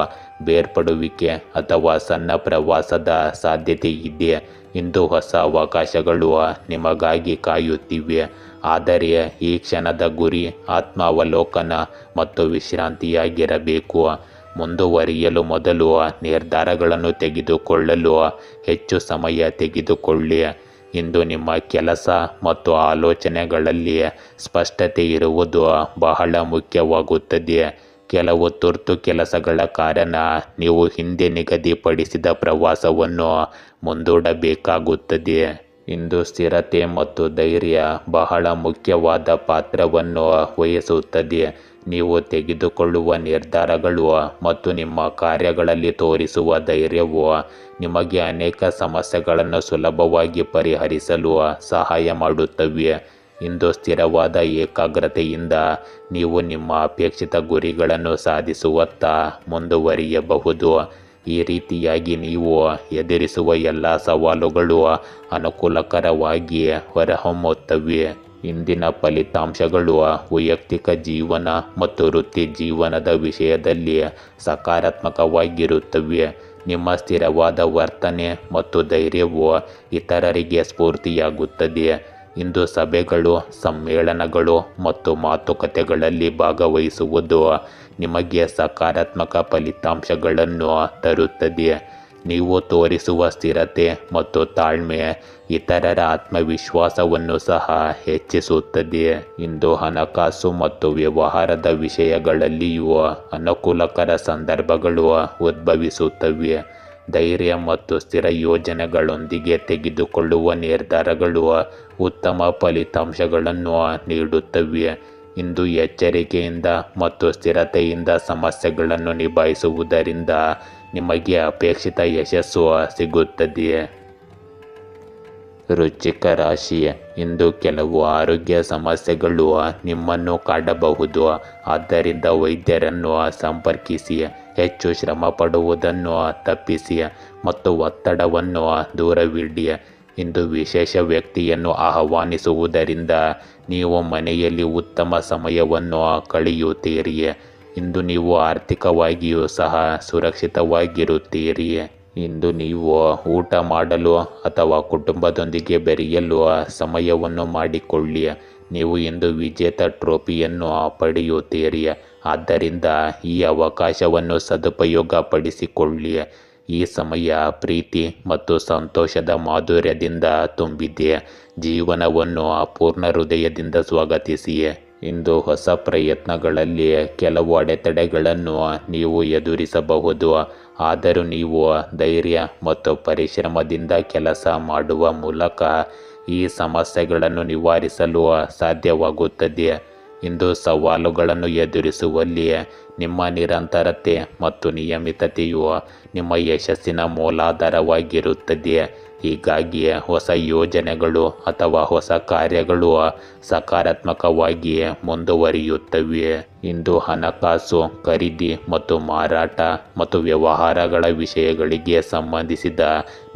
ಬೇರ್ಪಡುವಿಕೆ ಅಥವಾ ಸಣ್ಣ ಪ್ರವಾಸದ ಸಾಧ್ಯತೆ ಇದೆ. ಇಂದು ಹೊಸ ಅವಕಾಶಗಳು ನಿಮಗಾಗಿ ಕಾಯುತ್ತಿವೆ. ಆದರೆ ಈ ಕ್ಷಣದ ಗುರಿ ಆತ್ಮಾವಲೋಕನ ಮತ್ತು ವಿಶ್ರಾಂತಿಯಾಗಿರಬೇಕು. ಮುಂದುವರಿಯಲು ಮೊದಲು ನಿರ್ಧಾರಗಳನ್ನು ತೆಗೆದುಕೊಳ್ಳಲು ಹೆಚ್ಚು ಸಮಯ ತೆಗೆದುಕೊಳ್ಳಿ. ಇಂದು ನಿಮ್ಮ ಕೆಲಸ ಮತ್ತು ಆಲೋಚನೆಗಳಲ್ಲಿ ಸ್ಪಷ್ಟತೆ ಇರುವುದು ಬಹಳ ಮುಖ್ಯವಾಗುತ್ತದೆ. ಕೆಲವು ತುರ್ತು ಕೆಲಸಗಳ ಕಾರಣ ನೀವು ಹಿಂದೆ ನಿಗದಿಪಡಿಸಿದ ಪ್ರವಾಸವನ್ನು ಮುಂದೂಡಬೇಕಾಗುತ್ತದೆ. ಇಂದು ಸ್ಥಿರತೆ ಮತ್ತು ಧೈರ್ಯ ಬಹಳ ಮುಖ್ಯವಾದ ಪಾತ್ರವನ್ನು ವಹಿಸುತ್ತದೆ. ನೀವು ತೆಗೆದುಕೊಳ್ಳುವ ನಿರ್ಧಾರಗಳು ಮತ್ತು ನಿಮ್ಮ ಕಾರ್ಯಗಳಲ್ಲಿ ತೋರಿಸುವ ಧೈರ್ಯವು ನಿಮಗೆ ಅನೇಕ ಸಮಸ್ಯೆಗಳನ್ನು ಸುಲಭವಾಗಿ ಪರಿಹರಿಸಲು ಸಹಾಯ ಮಾಡುತ್ತವೆ. ಇಂದು ಸ್ಥಿರವಾದ ಏಕಾಗ್ರತೆಯಿಂದ ನೀವು ನಿಮ್ಮ ಅಪೇಕ್ಷಿತ ಗುರಿಗಳನ್ನು ಸಾಧಿಸುವತ್ತ ಮುಂದುವರಿಯಬಹುದು. ಈ ರೀತಿಯಾಗಿ ನೀವು ಎದುರಿಸುವ ಎಲ್ಲ ಸವಾಲುಗಳು ಅನುಕೂಲಕರವಾಗಿ ಹೊರಹೊಮ್ಮುತ್ತವೆ. ಇಂದಿನ ಫಲಿತಾಂಶಗಳು ವೈಯಕ್ತಿಕ ಜೀವನ ಮತ್ತು ವೃತ್ತಿ ಜೀವನದ ವಿಷಯದಲ್ಲಿ ಸಕಾರಾತ್ಮಕವಾಗಿರುತ್ತವೆ. ನಿಮ್ಮ ಸ್ಥಿರವಾದ ವರ್ತನೆ ಮತ್ತು ಧೈರ್ಯವು ಇತರರಿಗೆ ಸ್ಫೂರ್ತಿಯಾಗುತ್ತದೆ. ಇಂದು ಸಭೆಗಳು, ಸಮ್ಮೇಳನಗಳು ಮತ್ತು ಮಾತುಕತೆಗಳಲ್ಲಿ ಭಾಗವಹಿಸುವುದು ನಿಮಗೆ ಸಕಾರಾತ್ಮಕ ಫಲಿತಾಂಶಗಳನ್ನು ತರುತ್ತದೆ. ನೀವು ತೋರಿಸುವ ಸ್ಥಿರತೆ ಮತ್ತು ತಾಳ್ಮೆ ಇತರರ ಆತ್ಮವಿಶ್ವಾಸವನ್ನು ಸಹ ಹೆಚ್ಚಿಸುತ್ತದೆ. ಇಂದು ಹಣಕಾಸು ಮತ್ತು ವ್ಯವಹಾರದ ವಿಷಯಗಳಲ್ಲಿಯೂ ಅನುಕೂಲಕರ ಸಂದರ್ಭಗಳು ಉದ್ಭವಿಸುತ್ತವೆ. ಧೈರ್ಯ ಮತ್ತು ಸ್ಥಿರ ಯೋಜನೆಗಳೊಂದಿಗೆ ತೆಗೆದುಕೊಳ್ಳುವ ನಿರ್ಧಾರಗಳು ಉತ್ತಮ ಫಲಿತಾಂಶಗಳನ್ನು ನೀಡುತ್ತವೆ. ಇಂದು ಎಚ್ಚರಿಕೆಯಿಂದ ಮತ್ತು ಸ್ಥಿರತೆಯಿಂದ ಸಮಸ್ಯೆಗಳನ್ನು ನಿಭಾಯಿಸುವುದರಿಂದ ನಿಮಗೆ ಅಪೇಕ್ಷಿತ ಯಶಸ್ಸು ಸಿಗುತ್ತದೆ. ವೃಶ್ಚಿಕ ರಾಶಿ, ಇಂದು ಕೆಲವು ಆರೋಗ್ಯ ಸಮಸ್ಯೆಗಳು ನಿಮ್ಮನ್ನು ಕಾಡಬಹುದು. ಆದ್ದರಿಂದ ವೈದ್ಯರನ್ನು ಸಂಪರ್ಕಿಸಿ, ಹೆಚ್ಚು ಶ್ರಮ ಪಡುವುದನ್ನು ತಪ್ಪಿಸಿ ಮತ್ತು ಒತ್ತಡವನ್ನು ದೂರವಿಡಿ. ಇಂದು ವಿಶೇಷ ವ್ಯಕ್ತಿಯನ್ನು ಆಹ್ವಾನಿಸುವುದರಿಂದ ನೀವು ಮನೆಯಲ್ಲಿ ಉತ್ತಮ ಸಮಯವನ್ನು ಕಳೆಯುತ್ತೀರಿ. ಇಂದು ನೀವು ಆರ್ಥಿಕವಾಗಿಯೂ ಸಹ ಸುರಕ್ಷಿತವಾಗಿರುತ್ತೀರಿ. ಇಂದು ನೀವು ಊಟ ಮಾಡಲು ಅಥವಾ ಕುಟುಂಬದೊಂದಿಗೆ ಬೆರೆಯಲು ಸಮಯವನ್ನು ಮಾಡಿಕೊಳ್ಳಿ. ನೀವು ಇಂದು ವಿಜೇತ ಟ್ರೋಫಿಯನ್ನು ಪಡೆಯುತ್ತೀರಿ. ಆದ್ದರಿಂದ ಈ ಅವಕಾಶವನ್ನು ಸದುಪಯೋಗಪಡಿಸಿಕೊಳ್ಳಿ. ಈ ಸಮಯ ಪ್ರೀತಿ ಮತ್ತು ಸಂತೋಷದ ಮಾಧುರ್ಯದಿಂದ ತುಂಬಿದೆ. ಜೀವನವನ್ನು ಪೂರ್ಣ ಹೃದಯದಿಂದ ಸ್ವಾಗತಿಸಿ. ಇಂದು ಹೊಸ ಪ್ರಯತ್ನಗಳಲ್ಲಿ ಕೆಲವು ಅಡೆತಡೆಗಳನ್ನು ನೀವು ಎದುರಿಸಬಹುದು. ಆದರೂ ನೀವು ಧೈರ್ಯ ಮತ್ತು ಪರಿಶ್ರಮದಿಂದ ಕೆಲಸ ಮಾಡುವ ಮೂಲಕ ಈ ಸಮಸ್ಯೆಗಳನ್ನು ನಿವಾರಿಸಲು ಸಾಧ್ಯವಾಗುತ್ತದೆ. ಇಂದು ಸವಾಲುಗಳನ್ನು ಎದುರಿಸುವಲ್ಲಿ ನಿಮ್ಮ ನಿರಂತರತೆ ಮತ್ತು ನಿಯಮಿತತೆಯು ನಿಮ್ಮ ಯಶಸ್ಸಿನ ಮೂಲಾಧಾರವಾಗಿರುತ್ತದೆ. ಹೀಗಾಗಿ ಹೊಸ ಯೋಜನೆಗಳು ಅಥವಾ ಹೊಸ ಕಾರ್ಯಗಳು ಸಕಾರಾತ್ಮಕವಾಗಿ ಮುಂದುವರಿಯುತ್ತವೆ. ಇಂದು ಹಣಕಾಸು, ಖರೀದಿ ಮತ್ತು ಮಾರಾಟ ಮತ್ತು ವ್ಯವಹಾರಗಳ ವಿಷಯಗಳಿಗೆ ಸಂಬಂಧಿಸಿದ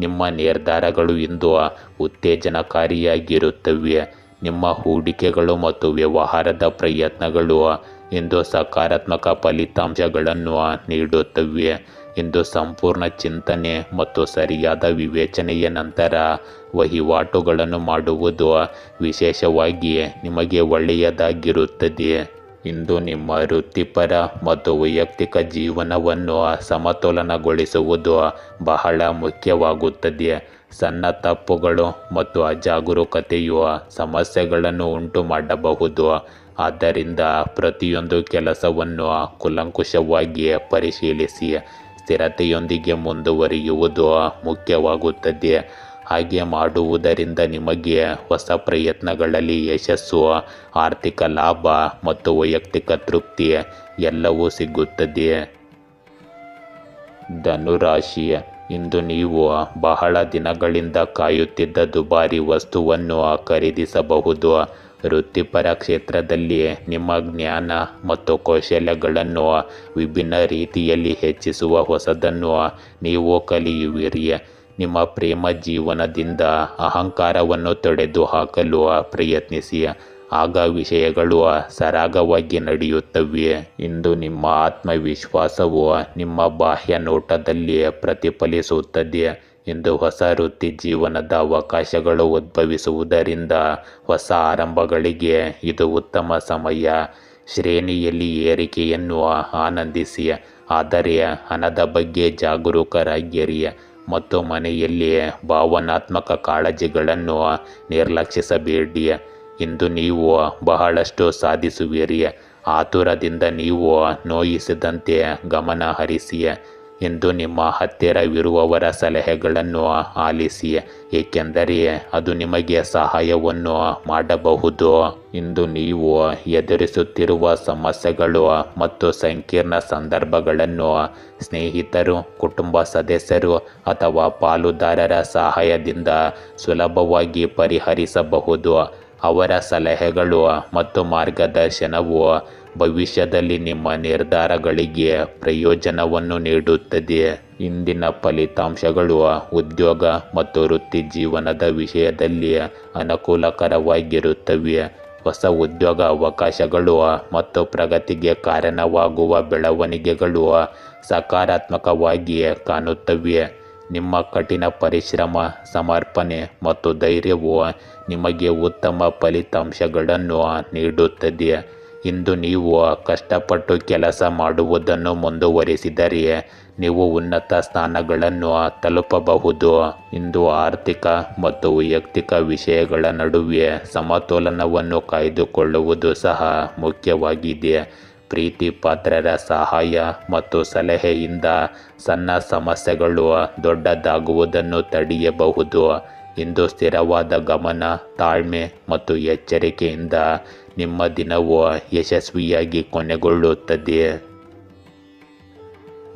ನಿಮ್ಮ ನಿರ್ಧಾರಗಳು ಇಂದು ಉತ್ತೇಜನಕಾರಿಯಾಗಿರುತ್ತವೆ. ನಿಮ್ಮ ಹೂಡಿಕೆಗಳು ಮತ್ತು ವ್ಯವಹಾರದ ಪ್ರಯತ್ನಗಳು ಇಂದು ಸಕಾರಾತ್ಮಕ ಫಲಿತಾಂಶಗಳನ್ನು ನೀಡುತ್ತವೆ. ಇಂದು ಸಂಪೂರ್ಣ ಚಿಂತನೆ ಮತ್ತು ಸರಿಯಾದ ವಿವೇಚನೆಯ ನಂತರ ವಹಿವಾಟುಗಳನ್ನು ಮಾಡುವುದು ವಿಶೇಷವಾಗಿ ನಿಮಗೆ ಒಳ್ಳೆಯದಾಗಿರುತ್ತದೆ. ಇಂದು ನಿಮ್ಮ ವೃತ್ತಿಪರ ಮತ್ತು ವೈಯಕ್ತಿಕ ಜೀವನವನ್ನು ಸಮತೋಲನಗೊಳಿಸುವುದು ಬಹಳ ಮುಖ್ಯವಾಗುತ್ತದೆ. ಸಣ್ಣ ತಪ್ಪುಗಳು ಮತ್ತು ಅಜಾಗರೂಕತೆಯು ಸಮಸ್ಯೆಗಳನ್ನು ಉಂಟು ಮಾಡಬಹುದು. ಆದ್ದರಿಂದ ಪ್ರತಿಯೊಂದು ಕೆಲಸವನ್ನು ಕೂಲಂಕುಷವಾಗಿ ಪರಿಶೀಲಿಸಿ ಸ್ಥಿರತೆಯೊಂದಿಗೆ ಮುಂದುವರಿಯುವುದು ಮುಖ್ಯವಾಗುತ್ತದೆ. ಹಾಗೆ ಮಾಡುವುದರಿಂದ ನಿಮಗೆ ಹೊಸ ಪ್ರಯತ್ನಗಳಲ್ಲಿ ಯಶಸ್ಸು, ಆರ್ಥಿಕ ಲಾಭ ಮತ್ತು ವೈಯಕ್ತಿಕ ತೃಪ್ತಿ ಎಲ್ಲವೂ ಸಿಗುತ್ತದೆ. ಧನುರಾಶಿ, ಇಂದು ನೀವು ಬಹಳ ದಿನಗಳಿಂದ ಕಾಯುತ್ತಿದ್ದ ದುಬಾರಿ ವಸ್ತುವನ್ನು ಖರೀದಿಸಬಹುದು. ವೃತ್ತಿಪರ ಕ್ಷೇತ್ರದಲ್ಲಿ ನಿಮ್ಮ ಜ್ಞಾನ ಮತ್ತು ಕೌಶಲ್ಯಗಳನ್ನು ವಿಭಿನ್ನ ರೀತಿಯಲ್ಲಿ ಹೆಚ್ಚಿಸುವ ಹೊಸದನ್ನು ನೀವು ಕಲಿಯುವಿರಿ. ನಿಮ್ಮ ಪ್ರೇಮ ಜೀವನದಿಂದ ಅಹಂಕಾರವನ್ನು ತೊಡೆದುಹಾಕಲು ಪ್ರಯತ್ನಿಸಿ. ಆಗ ವಿಷಯಗಳು ಸರಾಗವಾಗಿ ನಡೆಯುತ್ತವೆ. ಇಂದು ನಿಮ್ಮ ಆತ್ಮವಿಶ್ವಾಸವು ನಿಮ್ಮ ಬಾಹ್ಯ ನೋಟದಲ್ಲಿ ಪ್ರತಿಫಲಿಸುತ್ತದೆ. ಇಂದು ಹೊಸ ವೃತ್ತಿ ಜೀವನದ ಅವಕಾಶಗಳು ಉದ್ಭವಿಸುವುದರಿಂದ ಹೊಸ ಆರಂಭಗಳಿಗೆ ಇದು ಉತ್ತಮ ಸಮಯ. ಶ್ರೇಣಿಯಲ್ಲಿ ಏರಿಕೆಯನ್ನು ಆನಂದಿಸಿ, ಆದರೆ ಹಣದ ಬಗ್ಗೆ ಜಾಗರೂಕರಾಗಿರಿ ಮತ್ತು ಮನೆಯಲ್ಲಿ ಭಾವನಾತ್ಮಕ ಕಾಳಜಿಗಳನ್ನು ನಿರ್ಲಕ್ಷಿಸಬೇಡಿ. ಇಂದು ನೀವು ಬಹಳಷ್ಟು ಸಾಧಿಸುವಿರಿ. ಆತುರದಿಂದ ನೀವು ನೋಯಿಸದಂತೆ ಗಮನ ಹರಿಸಿ. ಇಂದು ನಿಮ್ಮ ಹತ್ತಿರವಿರುವವರ ಸಲಹೆಗಳನ್ನು ಆಲಿಸಿ, ಏಕೆಂದರೆ ಅದು ನಿಮಗೆ ಸಹಾಯವನ್ನು ಮಾಡಬಹುದು. ಇಂದು ನೀವು ಎದುರಿಸುತ್ತಿರುವ ಸಮಸ್ಯೆಗಳು ಮತ್ತು ಸಂಕೀರ್ಣ ಸಂದರ್ಭಗಳನ್ನು ಸ್ನೇಹಿತರು, ಕುಟುಂಬ ಸದಸ್ಯರು ಅಥವಾ ಪಾಲುದಾರರ ಸಹಾಯದಿಂದ ಸುಲಭವಾಗಿ ಪರಿಹರಿಸಬಹುದು. ಅವರ ಸಲಹೆಗಳು ಮತ್ತು ಮಾರ್ಗದರ್ಶನವು ಭವಿಷ್ಯದಲ್ಲಿ ನಿಮ್ಮ ನಿರ್ಧಾರಗಳಿಗೆ ಪ್ರಯೋಜನವನ್ನು ನೀಡುತ್ತದೆ. ಇಂದಿನ ಫಲಿತಾಂಶಗಳು ಉದ್ಯೋಗ ಮತ್ತು ವೃತ್ತಿ ಜೀವನದ ವಿಷಯದಲ್ಲಿ ಅನುಕೂಲಕರವಾಗಿರುತ್ತವೆ. ಹೊಸ ಉದ್ಯೋಗ ಅವಕಾಶಗಳು ಮತ್ತು ಪ್ರಗತಿಗೆ ಕಾರಣವಾಗುವ ಬೆಳವಣಿಗೆಗಳು ಸಕಾರಾತ್ಮಕವಾಗಿ ಕಾಣುತ್ತವೆ. ನಿಮ್ಮ ಕಠಿಣ ಪರಿಶ್ರಮ, ಸಮರ್ಪಣೆ ಮತ್ತು ಧೈರ್ಯವು ನಿಮಗೆ ಉತ್ತಮ ಫಲಿತಾಂಶಗಳನ್ನು ನೀಡುತ್ತದೆ. ಇಂದು ನೀವು ಕಷ್ಟಪಟ್ಟು ಕೆಲಸ ಮಾಡುವುದನ್ನು ಮುಂದುವರಿಸಿದರೆ ನೀವು ಉನ್ನತ ಸ್ಥಾನಗಳನ್ನು ತಲುಪಬಹುದು. ಇಂದು ಆರ್ಥಿಕ ಮತ್ತು ವೈಯಕ್ತಿಕ ವಿಷಯಗಳ ನಡುವೆ ಸಮತೋಲನವನ್ನು ಕಾಯ್ದುಕೊಳ್ಳುವುದು ಸಹ ಮುಖ್ಯವಾಗಿದೆ. ಪ್ರೀತಿ ಪಾತ್ರರ ಸಹಾಯ ಮತ್ತು ಸಲಹೆಯಿಂದ ಸಣ್ಣ ಸಮಸ್ಯೆಗಳು ದೊಡ್ಡದಾಗುವುದನ್ನು ತಡೆಯಬಹುದು. ಇಂದು ಸ್ಥಿರವಾದ ಗಮನ, ತಾಳ್ಮೆ ಮತ್ತು ಎಚ್ಚರಿಕೆಯಿಂದ ನಿಮ್ಮ ದಿನವು ಯಶಸ್ವಿಯಾಗಿ ಕೊನೆಗೊಳ್ಳುತ್ತದೆ.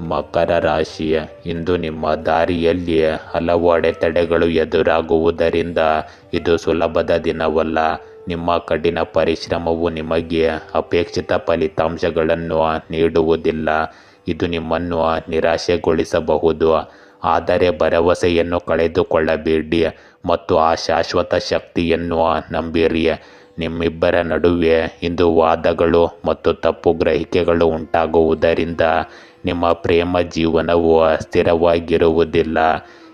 ಮಕರ ರಾಶಿ, ಇಂದು ನಿಮ್ಮ ದಾರಿಯಲ್ಲಿ ಹಲವು ಅಡೆತಡೆಗಳು ಎದುರಾಗುವುದರಿಂದ ಇದು ಸುಲಭದ ದಿನವಲ್ಲ. ನಿಮ್ಮ ಕಠಿಣ ಪರಿಶ್ರಮವು ನಿಮಗೆ ಅಪೇಕ್ಷಿತ ಫಲಿತಾಂಶಗಳನ್ನು ನೀಡುವುದಿಲ್ಲ. ಇದು ನಿಮ್ಮನ್ನು ನಿರಾಶೆಗೊಳಿಸಬಹುದು. ಆದರೆ ಭರವಸೆಯನ್ನು ಕಳೆದುಕೊಳ್ಳಬೇಡಿ ಮತ್ತು ಆ ಶಾಶ್ವತ ಶಕ್ತಿಯನ್ನು ನಂಬಿರಿ. ನಿಮ್ಮಿಬ್ಬರ ನಡುವೆ ಇಂದು ವಾದಗಳು ಮತ್ತು ತಪ್ಪು ಗ್ರಹಿಕೆಗಳು ಉಂಟಾಗುವುದರಿಂದ ನಿಮ್ಮ ಪ್ರೇಮ ಜೀವನವು ಸ್ಥಿರವಾಗಿರುವುದಿಲ್ಲ.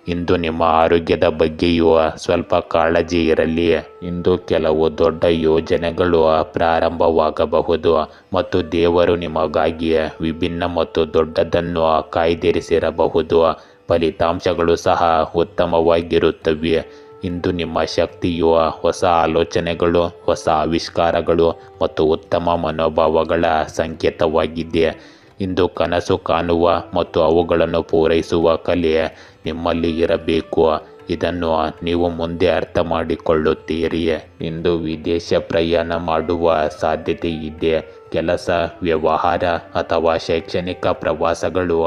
ಇಂದು ನಿಮ್ಮ ಆರೋಗ್ಯದ ಬಗ್ಗೆಯೂ ಸ್ವಲ್ಪ ಕಾಳಜಿ ಇರಲಿ. ಇಂದು ಕೆಲವು ದೊಡ್ಡ ಯೋಜನೆಗಳು ಪ್ರಾರಂಭವಾಗಬಹುದು ಮತ್ತು ದೇವರು ನಿಮಗಾಗಿ ವಿಭಿನ್ನ ಮತ್ತು ದೊಡ್ಡದನ್ನು ಕಾಯ್ದಿರಿಸಿರಬಹುದು. ಫಲಿತಾಂಶಗಳು ಸಹ ಉತ್ತಮವಾಗಿರುತ್ತವೆ. ಇಂದು ನಿಮ್ಮ ಶಕ್ತಿಯು ಹೊಸ ಆಲೋಚನೆಗಳು, ಹೊಸ ಆವಿಷ್ಕಾರಗಳು ಮತ್ತು ಉತ್ತಮ ಮನೋಭಾವಗಳ ಸಂಕೇತವಾಗಿದೆ. ಇಂದು ಕನಸು ಕಾಣುವ ಮತ್ತು ಅವುಗಳನ್ನು ಪೂರೈಸುವ ಕಲೆ ನಿಮ್ಮಲ್ಲಿ ಇರಬೇಕು. ಇದನ್ನು ನೀವು ಮುಂದೆ ಅರ್ಥ ಮಾಡಿಕೊಳ್ಳುತ್ತೀರಿ. ಇಂದು ವಿದೇಶ ಪ್ರಯಾಣ ಮಾಡುವ ಸಾಧ್ಯತೆ ಇದೆ. ಕೆಲಸ, ವ್ಯವಹಾರ ಅಥವಾ ಶೈಕ್ಷಣಿಕ ಪ್ರವಾಸಗಳು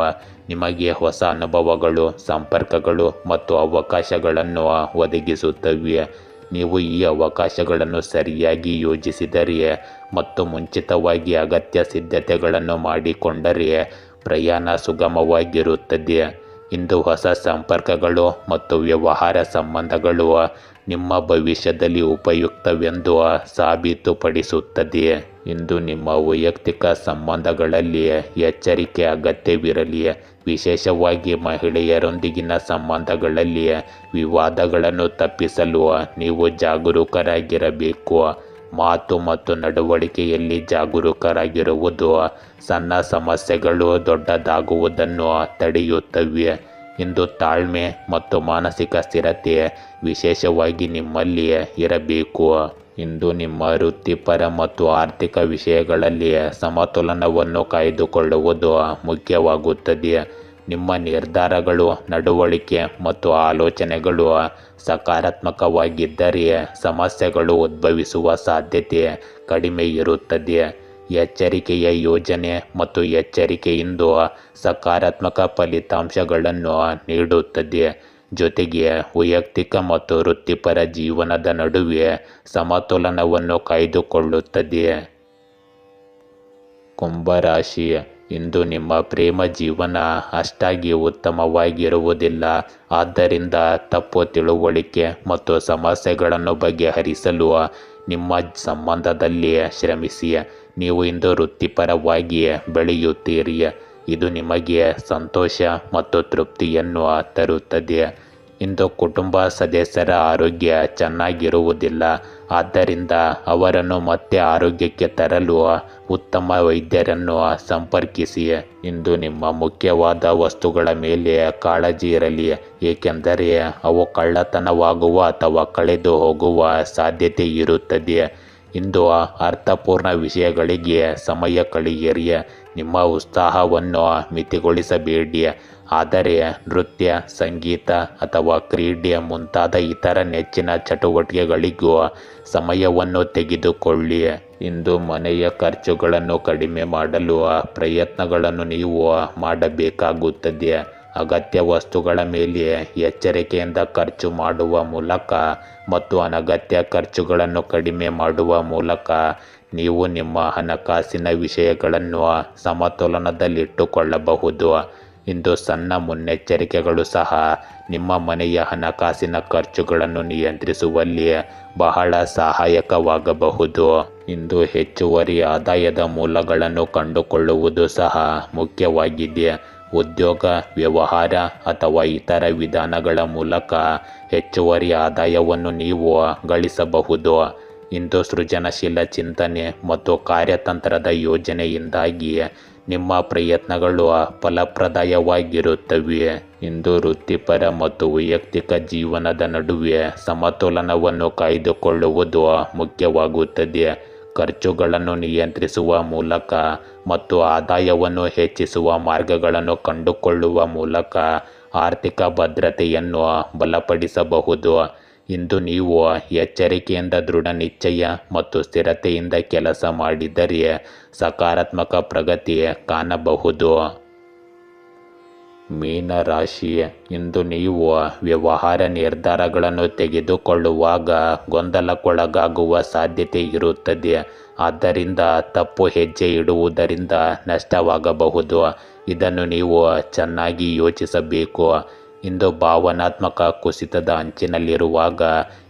ನಿಮಗೆ ಹೊಸ ಅನುಭವಗಳು, ಸಂಪರ್ಕಗಳು ಮತ್ತು ಅವಕಾಶಗಳನ್ನು ಒದಗಿಸುತ್ತವೆ. ನೀವು ಈ ಅವಕಾಶಗಳನ್ನು ಸರಿಯಾಗಿ ಯೋಜಿಸಿದರೆ ಮತ್ತು ಮುಂಚಿತವಾಗಿ ಅಗತ್ಯ ಸಿದ್ಧತೆಗಳನ್ನು ಮಾಡಿಕೊಂಡರೆ ಪ್ರಯಾಣ ಸುಗಮವಾಗಿರುತ್ತದೆ. ಇಂದು ಹೊಸ ಸಂಪರ್ಕಗಳು ಮತ್ತು ವ್ಯವಹಾರ ಸಂಬಂಧಗಳು ನಿಮ್ಮ ಭವಿಷ್ಯದಲ್ಲಿ ಉಪಯುಕ್ತವೆಂದು ಸಾಬೀತುಪಡಿಸುತ್ತದೆ. ಇಂದು ನಿಮ್ಮ ವೈಯಕ್ತಿಕ ಸಂಬಂಧಗಳಲ್ಲಿ ಎಚ್ಚರಿಕೆ ಅಗತ್ಯವಿರಲಿ. ವಿಶೇಷವಾಗಿ ಮಹಿಳೆಯರೊಂದಿಗಿನ ಸಂಬಂಧಗಳಲ್ಲಿ ವಿವಾದಗಳನ್ನು ತಪ್ಪಿಸಲು ನೀವು ಜಾಗರೂಕರಾಗಿರಬೇಕು. ಮಾತು ಮತ್ತು ನಡವಳಿಕೆಯಲ್ಲಿ ಜಾಗರೂಕರಾಗಿರುವುದು ಸಣ್ಣ ಸಮಸ್ಯೆಗಳು ದೊಡ್ಡದಾಗುವುದನ್ನು ತಡೆಯುತ್ತವೆ. ಇಂದು ತಾಳ್ಮೆ ಮತ್ತು ಮಾನಸಿಕ ಸ್ಥಿರತೆ ವಿಶೇಷವಾಗಿ ನಿಮ್ಮಲ್ಲಿ ಇರಬೇಕು. ಇಂದು ನಿಮ್ಮ ವೃತ್ತಿಪರ ಮತ್ತು ಆರ್ಥಿಕ ವಿಷಯಗಳಲ್ಲಿ ಸಮತೋಲನವನ್ನು ಕಾಯ್ದುಕೊಳ್ಳುವುದು ಮುಖ್ಯವಾಗುತ್ತದೆ. ನಿಮ್ಮ ನಿರ್ಧಾರಗಳು, ನಡವಳಿಕೆ ಮತ್ತು ಆಲೋಚನೆಗಳು ಸಕಾರಾತ್ಮಕವಾಗಿದ್ದರೆ ಸಮಸ್ಯೆಗಳು ಉದ್ಭವಿಸುವ ಸಾಧ್ಯತೆ ಕಡಿಮೆ ಇರುತ್ತದೆ. ಎಚ್ಚರಿಕೆಯ ಯೋಜನೆ ಮತ್ತು ಎಚ್ಚರಿಕೆಯಿಂದ ಸಕಾರಾತ್ಮಕ ಫಲಿತಾಂಶಗಳನ್ನು ನೀಡುತ್ತದೆ. ಜೊತೆಗೆ ವೈಯಕ್ತಿಕ ಮತ್ತು ವೃತ್ತಿಪರ ಜೀವನದ ನಡುವೆ ಸಮತೋಲನವನ್ನು ಕಾಯ್ದುಕೊಳ್ಳುತ್ತದೆ. ಕುಂಭರಾಶಿ, ಇಂದು ನಿಮ್ಮ ಪ್ರೇಮ ಜೀವನ ಅಷ್ಟಾಗಿ ಉತ್ತಮವಾಗಿರುವುದಿಲ್ಲ. ಆದ್ದರಿಂದ ತಪ್ಪು ತಿಳುವಳಿಕೆ ಮತ್ತು ಸಮಸ್ಯೆಗಳನ್ನು ಬಗೆಹರಿಸಲು ನಿಮ್ಮ ಸಂಬಂಧದಲ್ಲಿ ಶ್ರಮಿಸಿ. ನೀವು ಇಂದು ವೃತ್ತಿಪರವಾಗಿ ಬೆಳೆಯುತ್ತೀರಿ. ಇದು ನಿಮಗೆ ಸಂತೋಷ ಮತ್ತು ತೃಪ್ತಿಯನ್ನು ತರುತ್ತದೆ. ಇಂದು ಕುಟುಂಬ ಸದಸ್ಯರ ಆರೋಗ್ಯ ಚೆನ್ನಾಗಿರುವುದಿಲ್ಲ. ಆದ್ದರಿಂದ ಅವರನ್ನು ಮತ್ತೆ ಆರೋಗ್ಯಕ್ಕೆ ತರಲು ಉತ್ತಮ ವೈದ್ಯರನ್ನು ಸಂಪರ್ಕಿಸಿ. ಇಂದು ನಿಮ್ಮ ಮುಖ್ಯವಾದ ವಸ್ತುಗಳ ಮೇಲೆ ಕಾಳಜಿ ಇರಲಿ, ಏಕೆಂದರೆ ಅವು ಕಳ್ಳತನವಾಗುವ ಅಥವಾ ಕಳೆದು ಹೋಗುವ ಸಾಧ್ಯತೆ ಇರುತ್ತದೆ. ಇಂದು ಅರ್ಥಪೂರ್ಣ ವಿಷಯಗಳಿಗೆ ಸಮಯ ಕಳೆಯಿರಿ. ನಿಮ್ಮ ಉತ್ಸಾಹವನ್ನು ಮಿತಿಗೊಳಿಸಬೇಡಿ. ಆದರೆ ನೃತ್ಯ, ಸಂಗೀತ ಅಥವಾ ಕ್ರೀಡೆ ಮುಂತಾದ ಇತರ ನೆಚ್ಚಿನ ಚಟುವಟಿಕೆಗಳಿಗೂ ಸಮಯವನ್ನು ತೆಗೆದುಕೊಳ್ಳಿ. ಇಂದು ಮನೆಯ ಖರ್ಚುಗಳನ್ನು ಕಡಿಮೆ ಮಾಡಲು ಪ್ರಯತ್ನಗಳನ್ನು ನೀವು ಮಾಡಬೇಕಾಗುತ್ತದೆ. ಅಗತ್ಯ ವಸ್ತುಗಳ ಮೇಲೆ ಎಚ್ಚರಿಕೆಯಿಂದ ಖರ್ಚು ಮಾಡುವ ಮೂಲಕ ಮತ್ತು ಅನಗತ್ಯ ಖರ್ಚುಗಳನ್ನು ಕಡಿಮೆ ಮಾಡುವ ಮೂಲಕ ನೀವು ನಿಮ್ಮ ಹಣಕಾಸಿನ ವಿಷಯಗಳನ್ನು ಸಮತೋಲನದಲ್ಲಿಟ್ಟುಕೊಳ್ಳಬಹುದು. ಇಂದು ಸಣ್ಣ ಮುನ್ನೆಚ್ಚರಿಕೆಗಳು ಸಹ ನಿಮ್ಮ ಮನೆಯ ಹಣಕಾಸಿನ ಖರ್ಚುಗಳನ್ನು ನಿಯಂತ್ರಿಸುವಲ್ಲಿ ಬಹಳ ಸಹಾಯಕವಾಗಬಹುದು. ಇಂದು ಹೆಚ್ಚುವರಿ ಆದಾಯದ ಮೂಲಗಳನ್ನು ಕಂಡುಕೊಳ್ಳುವುದು ಸಹ ಮುಖ್ಯವಾಗಿದೆ. ಉದ್ಯೋಗ, ವ್ಯವಹಾರ ಅಥವಾ ಇತರ ವಿಧಾನಗಳ ಮೂಲಕ ಹೆಚ್ಚುವರಿ ಆದಾಯವನ್ನು ನೀವು ಗಳಿಸಬಹುದು. ಇಂದು ಸೃಜನಶೀಲ ಚಿಂತನೆ ಮತ್ತು ಕಾರ್ಯತಂತ್ರದ ಯೋಜನೆಯಿಂದಾಗಿ ನಿಮ್ಮ ಪ್ರಯತ್ನಗಳು ಫಲಪ್ರದಾಯವಾಗಿರುತ್ತವೆ. ಇಂದು ವೃತ್ತಿಪರ ಮತ್ತು ವೈಯಕ್ತಿಕ ಜೀವನದ ನಡುವೆ ಸಮತೋಲನವನ್ನು ಕಾಯ್ದುಕೊಳ್ಳುವುದು ಮುಖ್ಯವಾಗುತ್ತದೆ. ಖರ್ಚುಗಳನ್ನು ನಿಯಂತ್ರಿಸುವ ಮೂಲಕ ಮತ್ತು ಆದಾಯವನ್ನು ಹೆಚ್ಚಿಸುವ ಮಾರ್ಗಗಳನ್ನು ಕಂಡುಕೊಳ್ಳುವ ಮೂಲಕ ಆರ್ಥಿಕ ಭದ್ರತೆಯನ್ನು ಬಲಪಡಿಸಬಹುದು. ಇಂದು ನೀವು ಎಚ್ಚರಿಕೆಯಿಂದ ದೃಢ ನಿಶ್ಚಯ ಮತ್ತು ಸ್ಥಿರತೆಯಿಂದ ಕೆಲಸ ಮಾಡಿದರೆ ಸಕಾರಾತ್ಮಕ ಪ್ರಗತಿ ಕಾಣಬಹುದು. ಮೀನರಾಶಿ, ಇಂದು ನೀವು ವ್ಯವಹಾರ ನಿರ್ಧಾರಗಳನ್ನು ತೆಗೆದುಕೊಳ್ಳುವಾಗ ಗೊಂದಲಕ್ಕೊಳಗಾಗುವ ಸಾಧ್ಯತೆ ಇರುತ್ತದೆ. ಆದ್ದರಿಂದ ತಪ್ಪು ಹೆಜ್ಜೆ ಇಡುವುದರಿಂದ ನಷ್ಟವಾಗಬಹುದು. ಇದನ್ನು ನೀವು ಚೆನ್ನಾಗಿ ಯೋಚಿಸಬೇಕು. ಇಂದು ಭಾವನಾತ್ಮಕ ಕುಸಿತದ ಅಂಚಿನಲ್ಲಿರುವಾಗ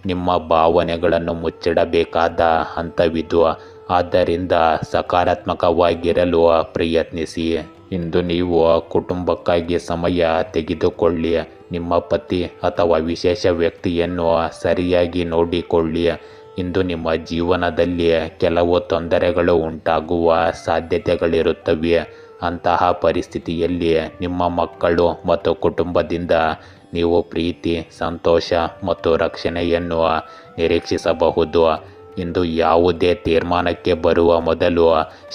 ನಿಮ್ಮ ಭಾವನೆಗಳನ್ನು ಮುಚ್ಚಿಡಬೇಕಾದ ಹಂತವಿದು. ಆದ್ದರಿಂದ ಸಕಾರಾತ್ಮಕವಾಗಿರಲು ಪ್ರಯತ್ನಿಸಿ. ಇಂದು ನೀವು ಕುಟುಂಬಕ್ಕಾಗಿ ಸಮಯ ತೆಗೆದುಕೊಳ್ಳಿ. ನಿಮ್ಮ ಪತಿ ಅಥವಾ ವಿಶೇಷ ವ್ಯಕ್ತಿಯನ್ನು ಸರಿಯಾಗಿ ನೋಡಿಕೊಳ್ಳಿ. ಇಂದು ನಿಮ್ಮ ಜೀವನದಲ್ಲಿ ಕೆಲವು ತೊಂದರೆಗಳು ಉಂಟಾಗುವ ಸಾಧ್ಯತೆಗಳಿರುತ್ತವೆ. ಅಂತಹ ಪರಿಸ್ಥಿತಿಯಲ್ಲಿ ನಿಮ್ಮ ಮಕ್ಕಳು ಮತ್ತು ಕುಟುಂಬದಿಂದ ನೀವು ಪ್ರೀತಿ, ಸಂತೋಷ ಮತ್ತು ರಕ್ಷಣೆಯನ್ನು ನಿರೀಕ್ಷಿಸಬಹುದು. ಇಂದು ಯಾವುದೇ ತೀರ್ಮಾನಕ್ಕೆ ಬರುವ ಮೊದಲು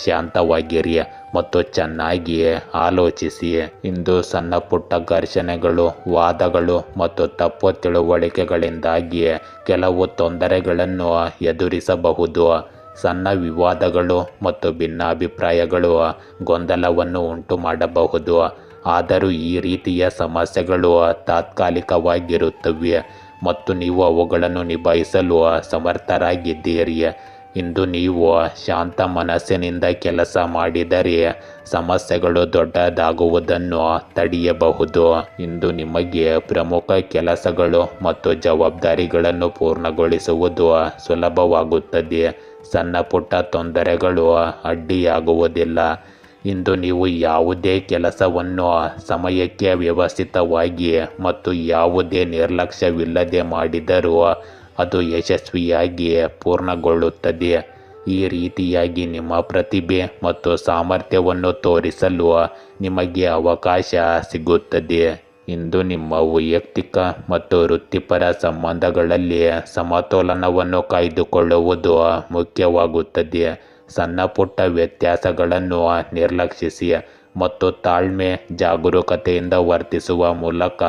ಶಾಂತವಾಗಿರಿ ಮತ್ತು ಚೆನ್ನಾಗಿ ಆಲೋಚಿಸಿ. ಇಂದು ಸಣ್ಣ ಪುಟ್ಟ ಘರ್ಷಣೆಗಳು, ವಾದಗಳು ಮತ್ತು ತಪ್ಪು ತಿಳುವಳಿಕೆಗಳಿಂದಾಗಿ ಕೆಲವು ತೊಂದರೆಗಳನ್ನು ಎದುರಿಸಬಹುದು. ಸಣ್ಣ ವಿವಾದಗಳು ಮತ್ತು ಭಿನ್ನಾಭಿಪ್ರಾಯಗಳು ಗೊಂದಲವನ್ನು ಉಂಟುಮಾಡಬಹುದು. ಆದರೂ ಈ ರೀತಿಯ ಸಮಸ್ಯೆಗಳು ತಾತ್ಕಾಲಿಕವಾಗಿರುತ್ತವೆ ಮತ್ತು ನೀವು ಅವುಗಳನ್ನು ನಿಭಾಯಿಸಲು ಸಮರ್ಥರಾಗಿದ್ದೀರಿ. ಇಂದು ನೀವು ಶಾಂತ ಮನಸ್ಸಿನಿಂದ ಕೆಲಸ ಮಾಡಿದರೆ ಸಮಸ್ಯೆಗಳು ದೊಡ್ಡದಾಗುವುದನ್ನು ತಡೆಯಬಹುದು. ಇಂದು ನಿಮಗೆ ಪ್ರಮುಖ ಕೆಲಸಗಳು ಮತ್ತು ಜವಾಬ್ದಾರಿಗಳನ್ನು ಪೂರ್ಣಗೊಳಿಸುವುದು ಸುಲಭವಾಗುತ್ತದೆ. ಸಣ್ಣ ಪುಟ್ಟ ತೊಂದರೆಗಳು ಅಡ್ಡಿಯಾಗುವುದಿಲ್ಲ. ಇಂದು ನೀವು ಯಾವುದೇ ಕೆಲಸವನ್ನು ಸಮಯಕ್ಕೆ ವ್ಯವಸ್ಥಿತವಾಗಿ ಮತ್ತು ಯಾವುದೇ ನಿರ್ಲಕ್ಷ್ಯವಿಲ್ಲದೆ ಮಾಡಿದರೂ ಅದು ಯಶಸ್ವಿಯಾಗಿ ಪೂರ್ಣಗೊಳ್ಳುತ್ತದೆ. ಈ ರೀತಿಯಾಗಿ ನಿಮ್ಮ ಪ್ರತಿಭೆ ಮತ್ತು ಸಾಮರ್ಥ್ಯವನ್ನು ತೋರಿಸಲು ನಿಮಗೆ ಅವಕಾಶ ಸಿಗುತ್ತದೆ. ಇಂದು ನಿಮ್ಮ ವೈಯಕ್ತಿಕ ಮತ್ತು ವೃತ್ತಿಪರ ಸಂಬಂಧಗಳಲ್ಲಿ ಸಮತೋಲನವನ್ನು ಕಾಯ್ದುಕೊಳ್ಳುವುದು ಮುಖ್ಯವಾಗುತ್ತದೆ. ಸಣ್ಣ ಪುಟ್ಟ ವ್ಯತ್ಯಾಸಗಳನ್ನು ನಿರ್ಲಕ್ಷಿಸಿ ಮತ್ತು ತಾಳ್ಮೆ, ಜಾಗರೂಕತೆಯಿಂದ ವರ್ತಿಸುವ ಮೂಲಕ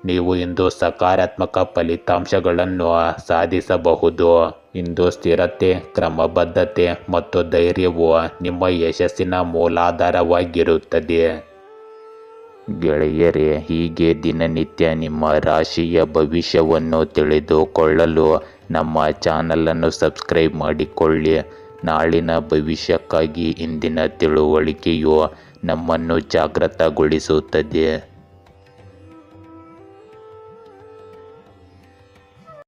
ನೀವು ಇಂದು ಸಕಾರಾತ್ಮಕ ಫಲಿತಾಂಶಗಳನ್ನು ಸಾಧಿಸಬಹುದು. ಇಂದು ಸ್ಥಿರತೆ, ಕ್ರಮಬದ್ಧತೆ ಮತ್ತು ಧೈರ್ಯವು ನಿಮ್ಮ ಯಶಸ್ಸಿನ ಮೂಲಾಧಾರವಾಗಿರುತ್ತದೆ. ಗೆಳೆಯರೇ, ಹೀಗೆ ದಿನನಿತ್ಯ ನಿಮ್ಮ ರಾಶಿಯ ಭವಿಷ್ಯವನ್ನು ತಿಳಿದುಕೊಳ್ಳಲು ನಮ್ಮ ಚಾನಲನ್ನು ಸಬ್ಸ್ಕ್ರೈಬ್ ಮಾಡಿಕೊಳ್ಳಿ. ನಾಳಿನ ಭವಿಷ್ಯಕ್ಕಾಗಿ ಇಂದಿನ ತಿಳುವಳಿಕೆಯು ನಮ್ಮನ್ನು ಜಾಗೃತಗೊಳಿಸುತ್ತದೆ.